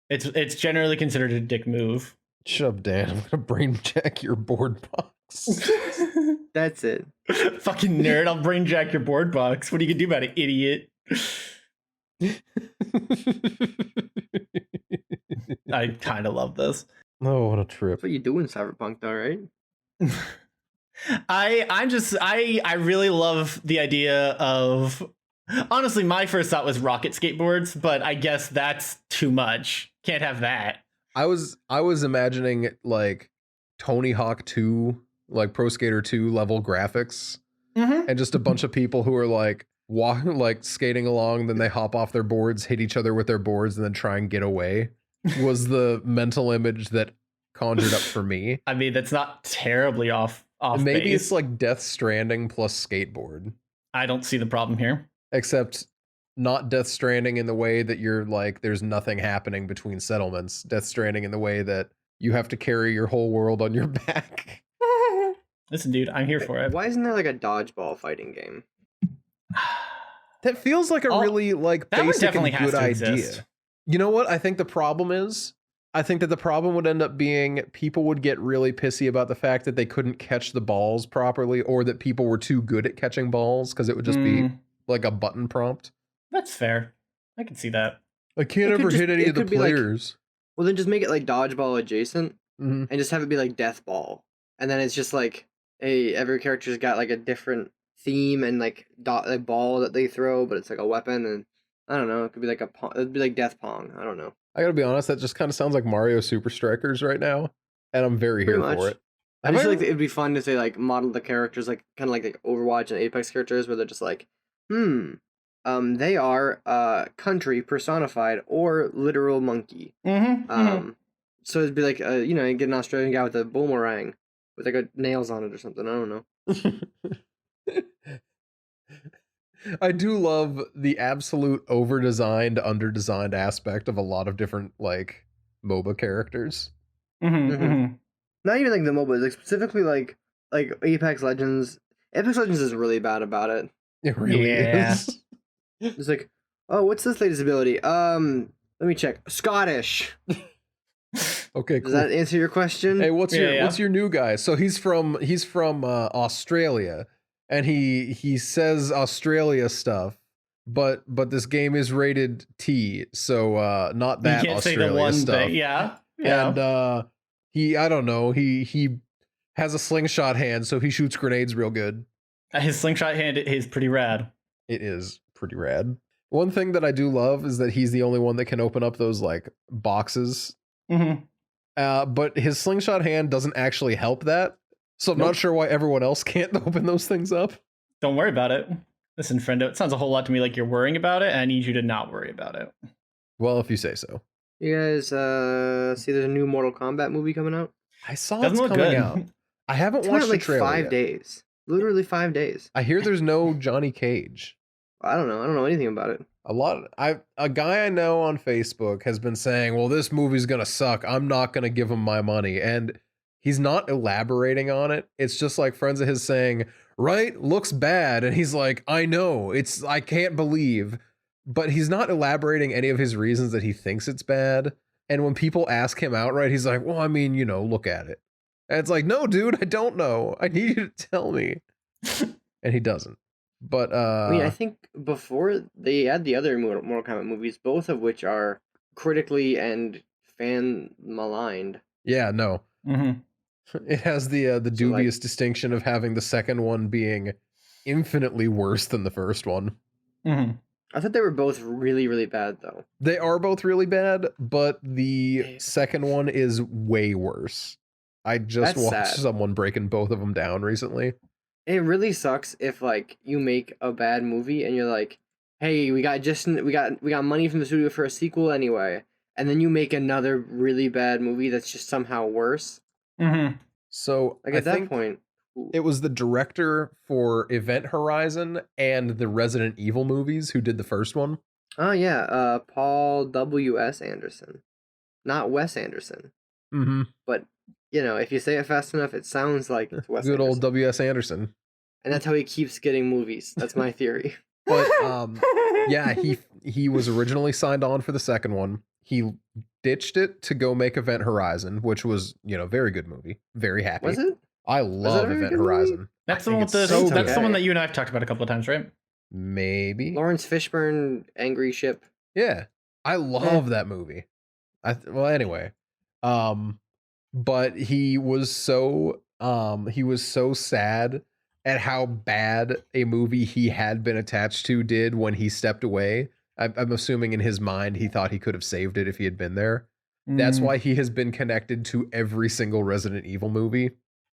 It's generally considered a dick move. Shut up, Dan. I'm gonna brainjack your board box. That's it. Fucking nerd. I'll brainjack your board box. What are you gonna do about it, idiot? I kind of love this. Oh, what a trip. That's what you do in Cyberpunk though, right? I really love the idea of, honestly, my first thought was rocket skateboards, but I guess that's too much. Can't have that. I was imagining like Tony Hawk 2, like Pro Skater 2 level graphics, and just a bunch of people who are like, walk like skating along, then they hop off their boards, hit each other with their boards, and then try and get away was the mental image that conjured up for me. I mean, that's not terribly off Maybe base. it's like Death Stranding plus skateboard. I don't see the problem here. Except not Death Stranding in the way that you're like, there's nothing happening between settlements. Death Stranding in the way that you have to carry your whole world on your back. Listen, dude, I'm here for it. Why isn't there like a dodgeball fighting game? That feels like a really like basic and good idea. Exist. You know what I think the problem is? I think that the problem would end up being people would get really pissy about the fact that they couldn't catch the balls properly, or that people were too good at catching balls because it would just be like a button prompt. That's fair. I can see that. I can't ever hit any of the players. Well, then just make it like dodgeball adjacent, and just have it be like death ball, and then it's just like every character's got like a different theme and like a ball that they throw, but it's like a weapon, and I don't know. It could be like it'd be like death pong. I don't know. I gotta be honest, that just kind of sounds like Mario Super Strikers right now, and I'm very here for it. I just feel like it'd be fun if they like model the characters like kind of like Overwatch and Apex characters, where they're just like, they are country personified or literal monkey. So it'd be like you get an Australian guy with a boomerang with like nails on it or something. I don't know. I do love the absolute over-designed, under-designed aspect of a lot of different like MOBA characters. Not even like the MOBA, like specifically like Apex Legends. Apex Legends is really bad about it. It really is. It's like, oh, what's this latest ability? Let me check. Scottish. Okay, cool. Does that answer your question? Hey, what's your new guy? So he's from Australia, and he says Australia stuff, but this game is rated T, so not that you can't Australia say the one stuff. thing. Yeah. And I don't know, he has a slingshot hand, so he shoots grenades real good. His slingshot hand is pretty rad. It is pretty rad. One thing that I do love is that he's the only one that can open up those like boxes. But his slingshot hand doesn't actually help that. So I'm not sure why everyone else can't open those things up. Don't worry about it. Listen, friendo, it sounds a whole lot to me like you're worrying about it, and I need you to not worry about it. Well, if you say so. You guys see there's a new Mortal Kombat movie coming out? I saw it's coming out. I haven't watched the trailer like 5 yet. days. Literally 5 days. I hear there's no Johnny Cage. I don't know anything about it. A guy I know on Facebook has been saying, well, this movie's gonna suck. I'm not gonna give him my money. And he's not elaborating on it. It's just like friends of his saying, right, looks bad. And he's like, I know, I can't believe. But he's not elaborating any of his reasons that he thinks it's bad. And when people ask him outright, he's like, well, I mean, look at it. And it's like, no, dude, I don't know. I need you to tell me. And he doesn't. But I mean, I think before they had the other Mortal Kombat movies, both of which are critically and fan maligned. Yeah, no. It has the dubious distinction of having the second one being infinitely worse than the first one. I thought they were both really, really bad, though. They are both really bad, but the second one is way worse. I just watched someone breaking both of them down recently. It really sucks if like you make a bad movie and you're like, hey, we got money from the studio for a sequel anyway, and then you make another really bad movie that's just somehow worse. So like at that point, it was the director for Event Horizon and the Resident Evil movies who did the first one. Oh yeah, Paul W.S. Anderson, not Wes Anderson. But if you say it fast enough, it sounds like it's Wes Good Anderson. old W.S. Anderson. And that's how he keeps getting movies. That's my theory. But yeah, he was originally signed on for the second one. He ditched it to go make Event Horizon, which was, very good movie. Very happy. Was it? I love Event Horizon. That's the one with that's the one that you and I have talked about a couple of times, right? Maybe. Lawrence Fishburne, Angry Ship. Yeah. I love that movie. Anyway. But he was so sad at how bad a movie he had been attached to did when he stepped away. I'm assuming in his mind he thought he could have saved it if he had been there. That's why he has been connected to every single Resident Evil movie,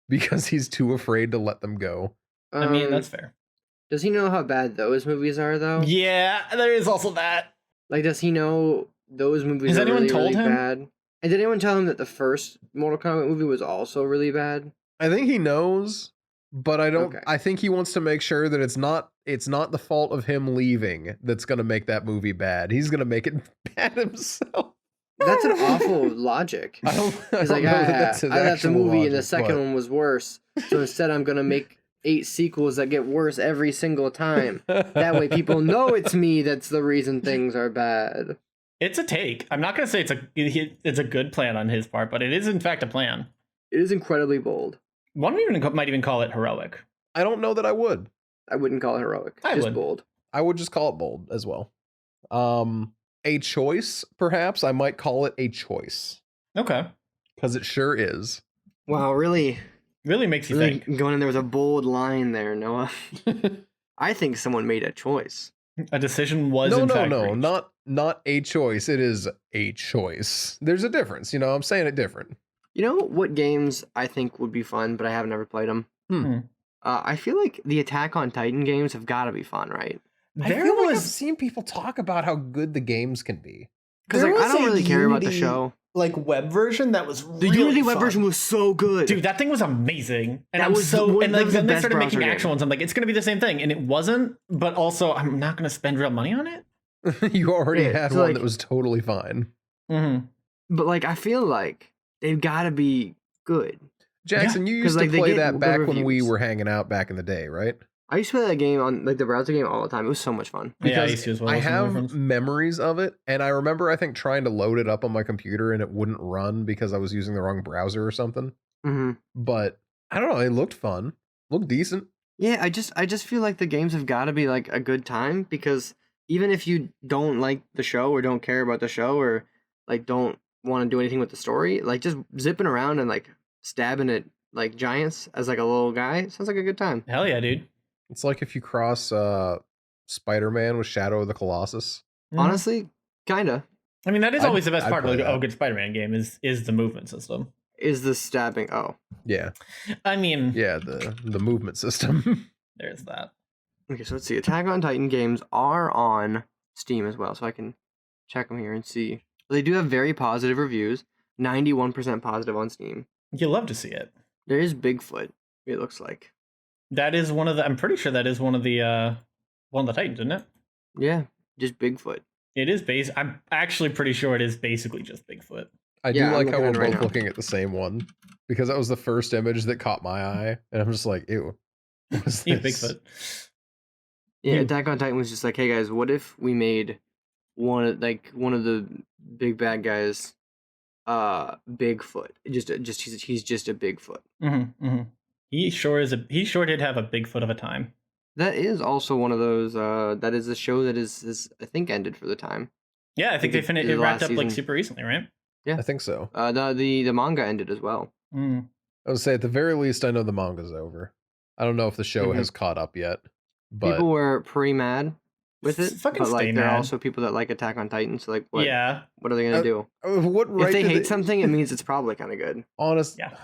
because he's too afraid to let them go. I mean, that's fair. Does he know how bad those movies are, though? Yeah, there is also that. Like, does he know those movies Has are anyone really, told really him? bad? And did anyone tell him that the first Mortal Kombat movie was also really bad? I think he knows, but I don't. Okay. I think he wants to make sure that it's not the fault of him leaving that's going to make that movie bad. He's going to make it bad himself. That's an awful logic. I don't He's know like, that that's his I left the actual movie and the logic, second but- one was worse. So instead, I'm gonna make 8 sequels that get worse every single time. That way, people know it's me that's the reason things are bad. It's a take. I'm not going to say it's a good plan on his part, but it is in fact a plan. It is incredibly bold. One might even call it heroic. I don't know that I would. I wouldn't call it heroic. I just would. bold. I would just call it bold as well. A choice, perhaps. I might call it a choice Okay. because it sure is. Wow, really Makes you think. going in there with a bold line there, Noah. I think someone made a choice. A decision was No, in no, fact no, reached. not a choice. It is a choice. There's a difference. I'm saying it different. You know what games I think would be fun, but I have never played them? I feel like the Attack on Titan games have got to be fun, right? I feel like I've seen people talk about how good the games can be. Because like, I don't really care about the show. Like web version that was The Unity web version was so good. Dude, that thing was amazing. And That I'm was so the- and that like was the then they best started making browser actual game. ones. I'm like, it's gonna be the same thing. And it wasn't, but also I'm not gonna spend real money on it. You already Yeah, had so, one like- that was totally fine. Mm-hmm. But like, I feel like they've got to be good. Jackson, you 'cause, used like, to they play get that good back when we reviews. were hanging out back in the day, right? I used to play that game on like the browser game all the time. It was so much fun. Yeah, I used to as well. I with some of my have friends. memories of it, and I remember I think trying to load it up on my computer and it wouldn't run because I was using the wrong browser or something. Mm-hmm. But I don't know, it looked fun, looked decent. Yeah, I just feel like the games have got to be like a good time because even if you don't like the show or don't care about the show or like don't want to do anything with the story, like just zipping around and like stabbing at like giants as like a little guy sounds like a good time. Hell yeah, dude. It's like if you cross Spider-Man with Shadow of the Colossus. Mhm. Honestly, kinda I mean that is I'd- always the best I'd part of play a that. good Spider-Man game is the movement system. is the stabbing. Oh, Yeah, I mean, yeah, the movement system. there's that. okay. So let's see. Attack on Titan games are on Steam as well, so I can check them here and see. They do have very positive reviews. 91% positive on Steam. You love to see it. There is Bigfoot. It looks like. That is one of the. I'm pretty sure that is one of the Titans, isn't it? Yeah, just Bigfoot. It is base. I'm actually pretty sure it is basically just Bigfoot. I Yeah, do I'm like how looking we're at it right both now. looking at the same one because that was the first image that caught my eye, and I'm just like, ew. What is Yeah, this? Bigfoot. Yeah, Hmm. Attack on Titan was just like, hey guys, what if we made one of the big bad guys, Bigfoot? He's just a Bigfoot. Mm-hmm, mm-hmm. He sure did have a Bigfoot of a time. That is also one of those. That is a show that is I think ended for the time. Yeah, I think think they it- finished. the It wrapped last up like season. super recently, right? I think so. The manga ended as well. Mm. I would say at the very least, I know the manga's over. I don't know if the show Mhm. has caught up yet, but People were pretty mad with it, Fucking but like stay there are mad. also people that like Attack on Titan. So like, what? Yeah, What are they gonna do? what right If they did hate something, it means it's probably kind of good. honest, Yeah.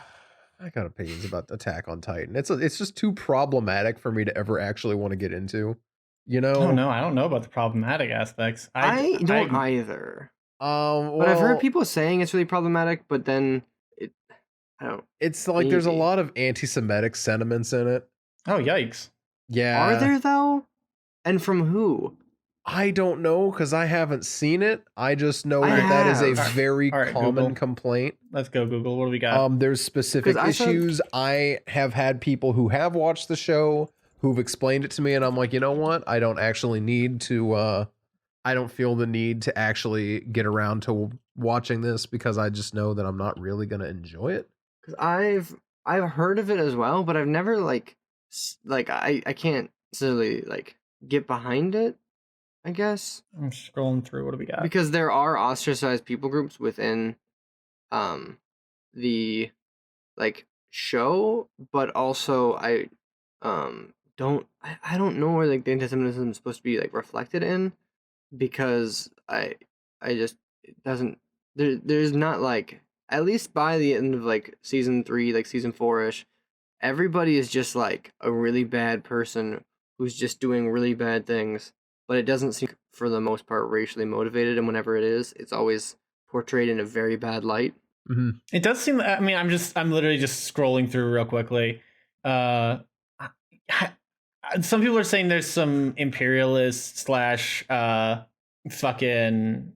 I got opinions about Attack on Titan. It's just too problematic for me to ever actually want to get into. You know? Oh no, I don't know about the problematic aspects. I don't either. Well, But I've heard people saying it's really problematic, but then I don't. It's like there's a Maybe. lot of anti-Semitic sentiments in it. Oh yikes! Yeah. Are there though? And from who? I don't know because I haven't seen it. I just know I that is a have. very All right, common Google. complaint. Let's go Google. What do we got? There's specific 'Cause I saw- issues. I have had people who have watched the show who've explained it to me, and I'm like, you know what? I don't actually need to. I don't feel the need to actually get around to watching this because I just know that I'm not really gonna enjoy it. Because I've heard of it as well, but I've never I can't necessarily like get behind it. I guess I'm scrolling through. What do we got? because there are ostracized people groups within the like show, but also I don't know where like the anti-Semitism is supposed to be like reflected in because I just it doesn't there's not like at least by the end of like season 3, like season 4ish, everybody is just like a really bad person who's just doing really bad things, but it doesn't seem, for the most part, racially motivated, and whenever it is, it's always portrayed in a very bad light. Mm-hmm. It does seem. I mean, I'm literally just scrolling through real quickly. Some people are saying there's some imperialist / fucking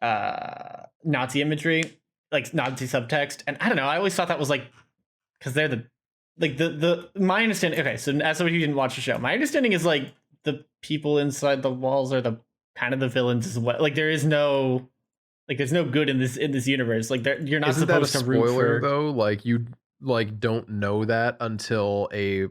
Nazi imagery, like Nazi subtext, and I don't know. I always thought that was like, because they're the my understanding. Okay, so as somebody who didn't watch the show, my understanding is like the people inside the walls are the kind of the villains as well. Like there's no good in this universe. Like you're not supposed to root for. Spoiler though, like you don't know that until a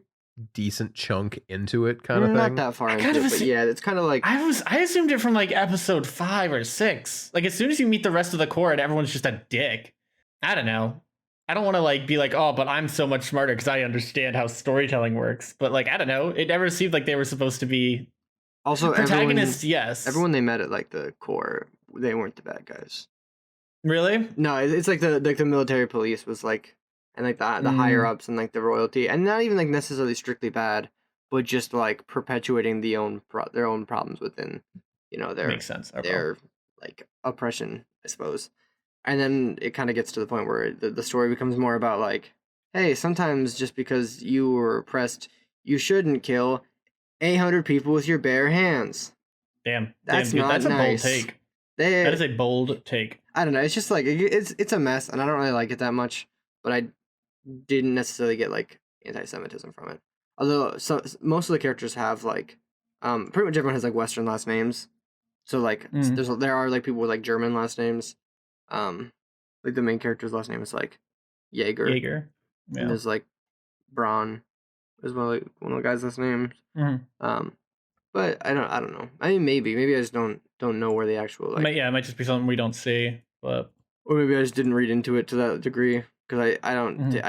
decent chunk into it, kind of thing. Not that far into it, but yeah, it's kind of like I assumed it from like episode 5 or 6. Like as soon as you meet the rest of the Court, everyone's just a dick. I don't know. I don't want to like be like, oh, but I'm so much smarter because I understand how storytelling works. But like, I don't know. It never seemed like they were supposed to be also protagonists. Yes, everyone they met at like the Core, they weren't the bad guys. Really? No, it's like the military police was like, and like the higher ups and like the royalty, and not even like necessarily strictly bad, but just like perpetuating their own problems within, their makes sense. Their like oppression, I suppose. And then it kind of gets to the point where the story becomes more about like, hey, sometimes just because you were oppressed, you shouldn't kill 800 people with your bare hands. Damn, that's dude, not that's nice. A bold take. That is a bold take. I don't know. It's just like it's a mess, and I don't really like it that much. But I didn't necessarily get like anti-Semitism from it. Although most of the characters have like, pretty much everyone has like Western last names. So like there are like people with like German last names. Like the main character's last name is like Jaeger. Yeah. And there's like Braun as well, like one of the guys' last names. But I don't know. I mean, maybe I just don't know where the actual like. It might just be something we don't see, but or maybe I just didn't read into it to that degree because I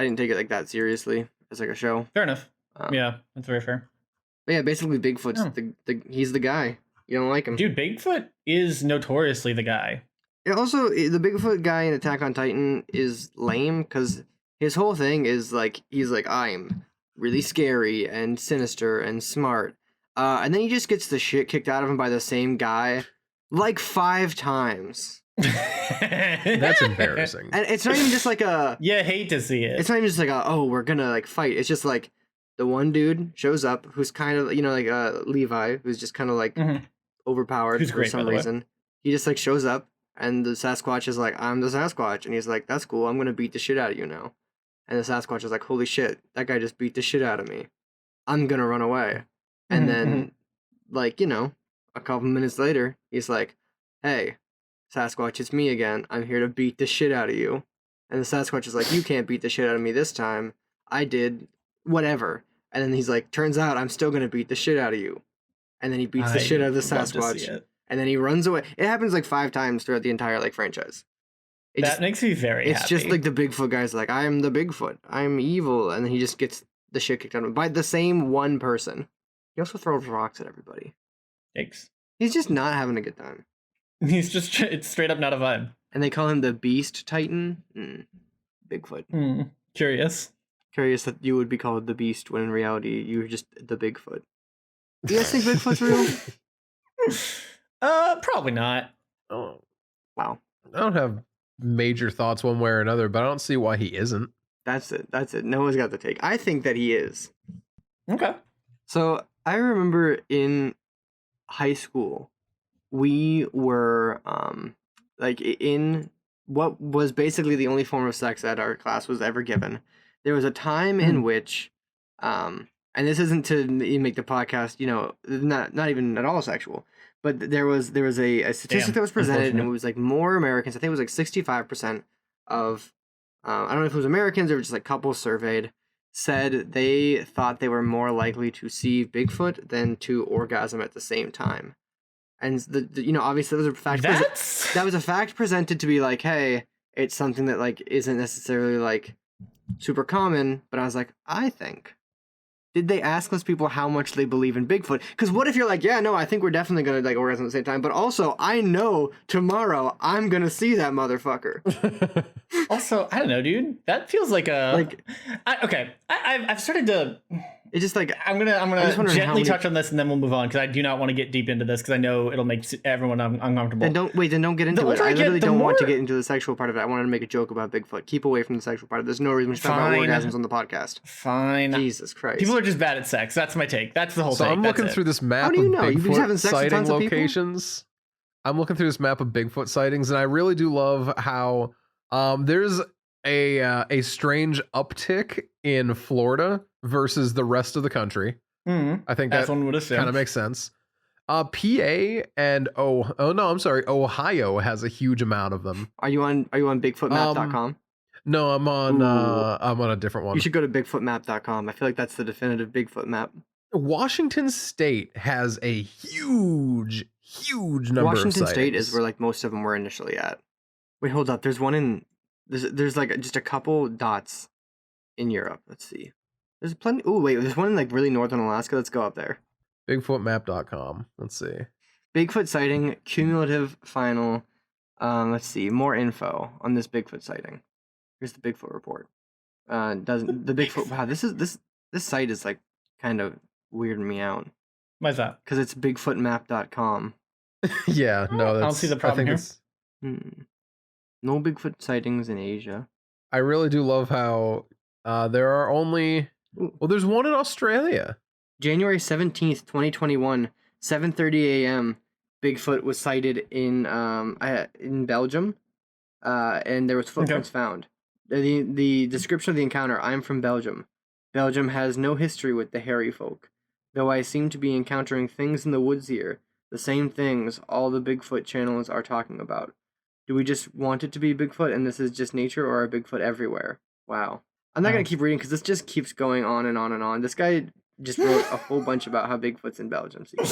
didn't take it like that seriously as like a show. Fair enough. Yeah, that's very fair. But yeah, basically Bigfoot's he's the guy. You don't like him, dude. Bigfoot is notoriously the guy. Also, the Bigfoot guy in Attack on Titan is lame because his whole thing is like he's like, I'm really scary and sinister and smart. And then he just gets the shit kicked out of him by the same guy like 5 times. That's embarrassing. And it's not even just like a... Yeah, hate to see it. It's not even just like we're gonna like fight. It's just like the one dude shows up who's kind of, like Levi, who's just kind of like overpowered for some reason. He just like shows up and the Sasquatch is like, I'm the Sasquatch. And he's like, that's cool. I'm gonna beat the shit out of you now. And the Sasquatch is like, holy shit, that guy just beat the shit out of me. I'm gonna run away. And then, like, a couple minutes later, he's like, hey, Sasquatch, it's me again. I'm here to beat the shit out of you. And the Sasquatch is like, you can't beat the shit out of me this time. I did whatever. And then he's like, turns out I'm still going to beat the shit out of you. And then he beats the shit out of the Sasquatch. And then he runs away. It happens like 5 times throughout the entire like franchise. That makes me very happy. It's just like the Bigfoot guy's like, I'm the Bigfoot. I'm evil. And then he just gets the shit kicked out of him by the same one person. He also throws rocks at everybody. Yikes. He's just not having a good time. He's just, it's straight up not a vibe. And they call him the Beast Titan. Bigfoot. Curious. Curious that you would be called the Beast when in reality you're just the Bigfoot. Do you guys think Bigfoot's real? Probably not. Oh. Wow. I don't have major thoughts one way or another, but I don't see why he isn't. That's it. No one's got the take. I think that he is. Okay. So I remember in high school, we were like in what was basically the only form of sex that our class was ever given. There was a time in which, and this isn't to make the podcast, not even at all sexual, but there was a statistic that was presented, and it was like more Americans. I think it was like 65% of, I don't know if it was Americans or just like couples surveyed, said they thought they were more likely to see Bigfoot than to orgasm at the same time. And obviously that was a fact. That was a fact presented to be like, hey, it's something that like isn't necessarily like super common. But I was like, I think, did they ask those people how much they believe in Bigfoot? Because what if you're like, yeah, no, I think we're definitely gonna like orgasm at the same time, but also I know tomorrow I'm gonna see that motherfucker. Also, I don't know, dude. That feels like a I've started to. It's just like I'm gonna gently touch on this and then we'll move on because I do not want to get deep into this because I know it'll make everyone uncomfortable. Then don't get into it. I literally don't want to get into the sexual part of it. I wanted to make a joke about Bigfoot. Keep away from the sexual part. There's no reason to talk about orgasms on the podcast. Fine. Jesus Christ. People are just bad at sex. That's my take. That's the whole thing. So I'm looking through this map of Bigfoot sighting locations. I'm looking through this map of Bigfoot sightings, and I really do love how there's a strange uptick in Florida versus the rest of the country. I think that kind of makes sense. PA and Ohio has a huge amount of them. Are you on bigfootmap.com? No, I'm on a different one. You should go to bigfootmap.com. I feel like that's the definitive Bigfoot map. Washington State has a huge number of sightings. Washington State is where like most of them were initially at. Wait, hold up. There's one in there's like just a couple dots in Europe. Let's see. There's plenty. Oh, wait, there's one in like really northern Alaska. Let's go up there. Bigfootmap.com. Let's see. Bigfoot sighting, cumulative final. Let's see. More info on this Bigfoot sighting. Here's the Bigfoot report. Doesn't the Bigfoot? Wow, this site is like kind of weirding me out. Why's that? Because it's bigfootmap.com. Yeah, no, I don't see the problem here. No Bigfoot sightings in Asia. I really do love how there are only. Well, there's one in Australia. January 17th, 2021, 7:30 a.m. Bigfoot was sighted in Belgium, and there was footprints found. The description of the encounter: I'm from Belgium. Belgium has no history with the hairy folk, though I seem to be encountering things in the woods here, the same things all the Bigfoot channels are talking about. Do we just want it to be Bigfoot and this is just nature, or are Bigfoot everywhere? Wow. I'm not going to keep reading because this just keeps going on and on and on. This guy just wrote a whole bunch about how Bigfoot's in Belgium. So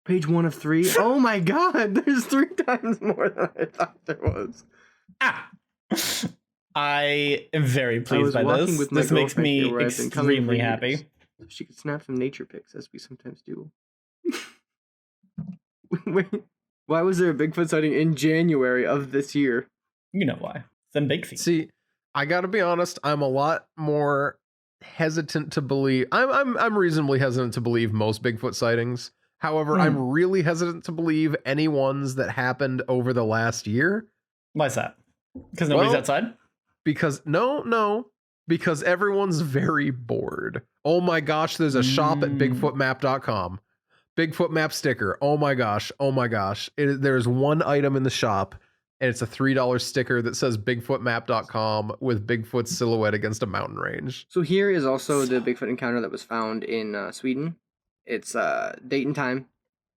page 1 of 3. Oh my god, there's 3 times more than I thought there was. I am very pleased by this. This makes me extremely happy. She could snap some nature pics, as we sometimes do. Wait, why was there a Bigfoot sighting in January of this year? You know why. Some big feet. See, I gotta be honest, I'm a lot more hesitant to believe. I'm reasonably hesitant to believe most Bigfoot sightings. However, I'm really hesitant to believe any ones that happened over the last year. Why is that? Because nobody's outside? Because because everyone's very bored. Oh my gosh, there's a shop at bigfootmap.com. Bigfoot map sticker. Oh my gosh. There's one item in the shop, and it's a $3 sticker that says bigfootmap.com with Bigfoot's silhouette against a mountain range. So here is also the Bigfoot encounter that was found in Sweden. It's date and time,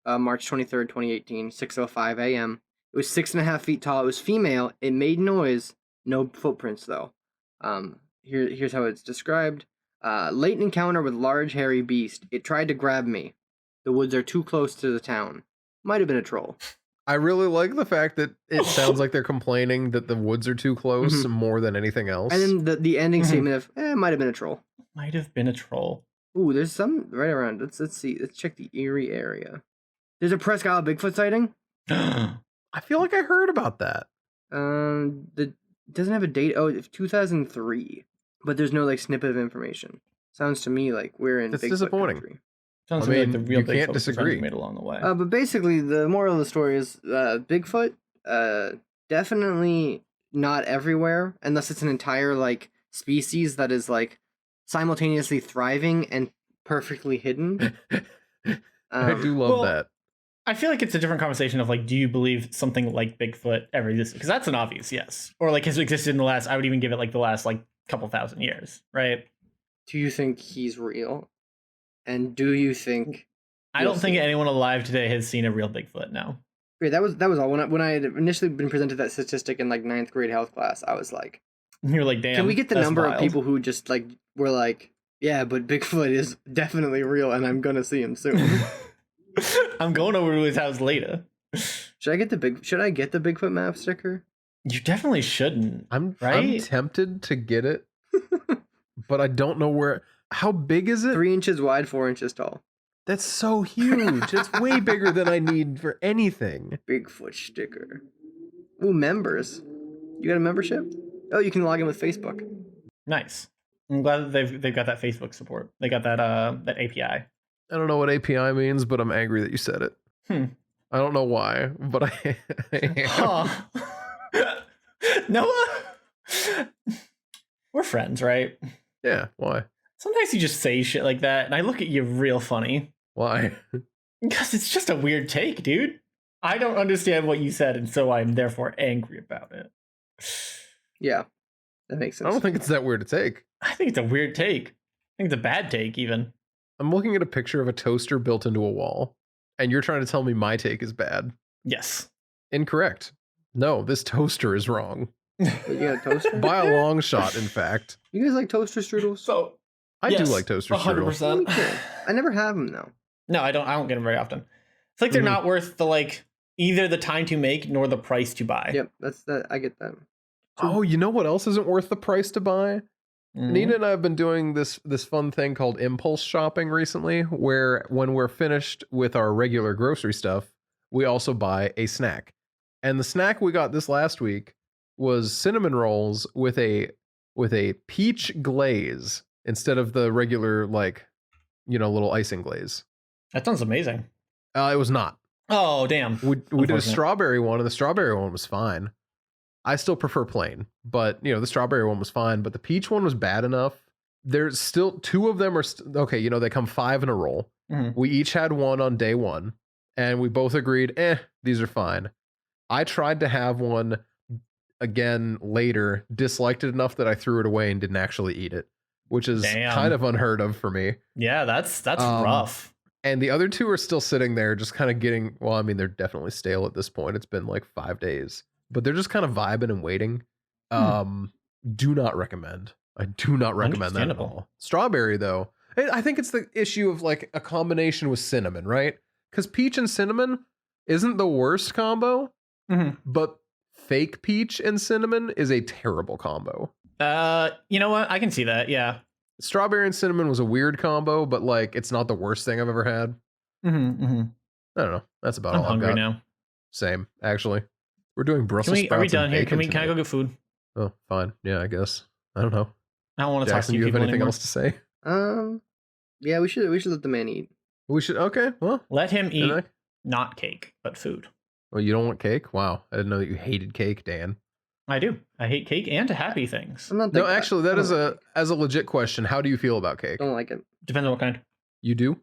March 23rd, 2018, 6:05 a.m. It was 6.5 feet tall. It was female. It made noise. No footprints, though. Here's how it's described. Late encounter with large hairy beast. It tried to grab me. The woods are too close to the town. Might have been a troll. I really like the fact that it sounds like they're complaining that the woods are too close more than anything else. And then the ending statement of, might have been a troll. Might have been a troll. Ooh, there's some right around. Let's see. Let's check the Erie area. There's a Presque Isle Bigfoot sighting. I feel like I heard about that. It doesn't have a date. Oh, it's 2003. But there's no like snippet of information. Sounds to me like we're in Bigfoot disappointing. country. Sounds like the real you can't disagree. Made along the way. But basically, the moral of the story is Bigfoot, definitely not everywhere, unless it's an entire like species that is like simultaneously thriving and perfectly hidden. I do love that. I feel like it's a different conversation of like, do you believe something like Bigfoot ever existed? Because that's an obvious yes, or like has existed in the last. I would even give it like the last like couple thousand years, right? Do you think he's real? And do you think? I don't think anyone alive today has seen a real Bigfoot. No. Great. That was all. When I had initially been presented that statistic in like 9th grade health class, I was like, "You're like, damn." Can we get the number of people who just like were like, "Yeah, but Bigfoot is definitely real, and I'm gonna see him soon." I'm going over to his house later. Should I get the Bigfoot map sticker? You definitely shouldn't. I'm tempted to get it, but I don't know where. How big is it? 3 inches wide, 4 inches tall. That's so huge. It's way bigger than I need for anything. Bigfoot sticker. Ooh, members. You got a membership? Oh, you can log in with Facebook. Nice. I'm glad that they've got that Facebook support. They got that that API. I don't know what API means, but I'm angry that you said it. I don't know why, but I am. Noah, we're friends, right? Yeah, why? Sometimes you just say shit like that, and I look at you real funny. Why? Because it's just a weird take, dude. I don't understand what you said, and so I'm therefore angry about it. Yeah, that makes sense. I don't think it's that weird to take. I think it's a weird take. I think it's a bad take, even. I'm looking at a picture of a toaster built into a wall, and you're trying to tell me my take is bad. Yes. Incorrect. No, this toaster is wrong. You got a toaster? By a long shot, in fact. You guys like toaster strudels? So I do like toaster strudels. 100%. I never have them though. No, I don't get them very often. It's like they're not worth the either the time to make nor the price to buy. Yep, that's that. I get that. Oh, you know what else isn't worth the price to buy? Nina and I have been doing this fun thing called impulse shopping recently, where when we're finished with our regular grocery stuff, we also buy a snack. And the snack we got this last week was cinnamon rolls with a peach glaze instead of the regular little icing glaze. That sounds amazing. It was not. Oh, damn. We did a strawberry one, and the strawberry one was fine. I still prefer plain, but the strawberry one was fine, but the peach one was bad enough. There's still two of them are okay. They come 5 in a roll. Mm-hmm. We each had one on day 1, and we both agreed, these are fine. I tried to have one again later, disliked it enough that I threw it away and didn't actually eat it, which is kind of unheard of for me. Yeah, that's rough. And the other 2 are still sitting there just kind of getting, well, I mean, they're definitely stale at this point. It's been like 5 days. But they're just kind of vibing and waiting. Do not recommend. I do not recommend that at all. Strawberry, though, I think it's the issue of a combination with cinnamon, right? Because peach and cinnamon isn't the worst combo, but fake peach and cinnamon is a terrible combo. You know what? I can see that. Yeah. Strawberry and cinnamon was a weird combo, but it's not the worst thing I've ever had. I don't know. That's about all I've got. I'm hungry now. Same, actually. We're doing Brussels sprouts. Are we done here? Can I tonight. go get food? Oh, fine. Yeah, I guess. I don't know. I don't want to Jackson, talk to you have anything anymore. else to say? Yeah, we should let the man eat. We should. Okay, well, let him eat not cake, but food. Well, you don't want cake? Wow, I didn't know that you hated cake, Dan. I do. I hate cake and happy things. I'm not no, actually, that is as a legit question. How do you feel about cake? I don't like it. Depends on what kind. You do?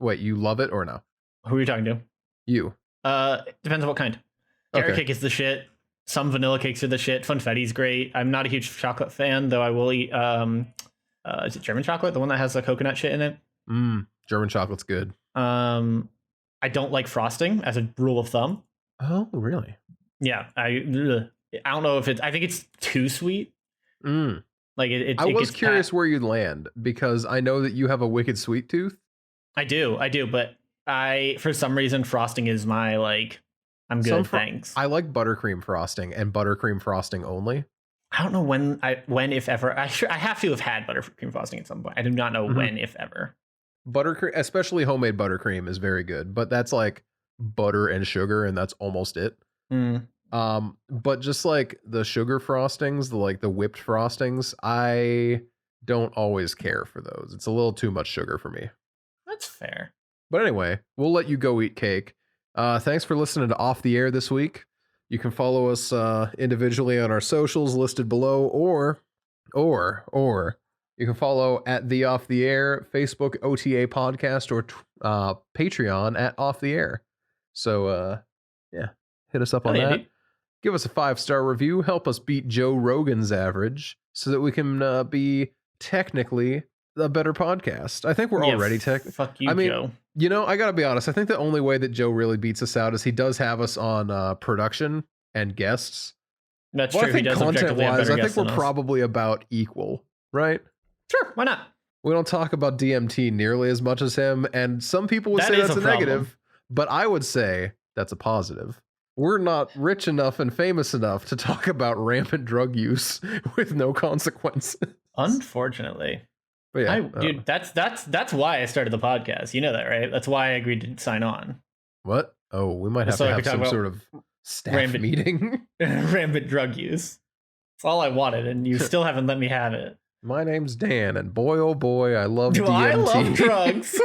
Wait, you love it or no? Who are you talking to? You. Depends on what kind. Carrot cake is the shit. Some vanilla cakes are the shit. Funfetti's great. I'm not a huge chocolate fan, though I will eat, is it German chocolate? The one that has the coconut shit in it? German chocolate's good. I don't like frosting as a rule of thumb. Oh, really? Yeah. I don't know if I think it's too sweet. I was curious where you'd land because I know that you have a wicked sweet tooth. I do. But for some reason, frosting is my I'm good, thanks. I like buttercream frosting and buttercream frosting only. I don't know when, if ever. I have to have had buttercream frosting at some point. I do not know when, if ever. Buttercream, especially homemade buttercream, is very good, but that's butter and sugar, and that's almost it. But just the sugar frostings, the whipped frostings, I don't always care for those. It's a little too much sugar for me. That's fair. But anyway, we'll let you go eat cake. Thanks for listening to Off the Air this week. You can follow us individually on our socials listed below, or you can follow at the Off the Air Facebook OTA podcast or Patreon at Off the Air. So hit us up on that. Give us a 5-star review. Help us beat Joe Rogan's average so that we can be technically a better podcast. I think we're already Fuck you, Joe. I gotta be honest. I think the only way that Joe really beats us out is he does have us on production and guests. That's true. I think content-wise, I think we're probably about equal, right? Sure, why not? We don't talk about DMT nearly as much as him, and some people would say that's a negative, but I would say that's a positive. We're not rich enough and famous enough to talk about rampant drug use with no consequences. Unfortunately. But yeah, dude, that's why I started the podcast. You know that, right? That's why I agreed to sign on. What? Oh, we might have to have some sort of staff meeting. Rampant drug use. That's all I wanted, and you still haven't let me have it. My name's Dan, and boy, oh boy, I love DMT. I love drugs?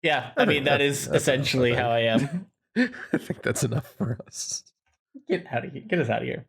Yeah, I mean, that is essentially how I am. I think that's enough for us. Get out of here. Get us out of here.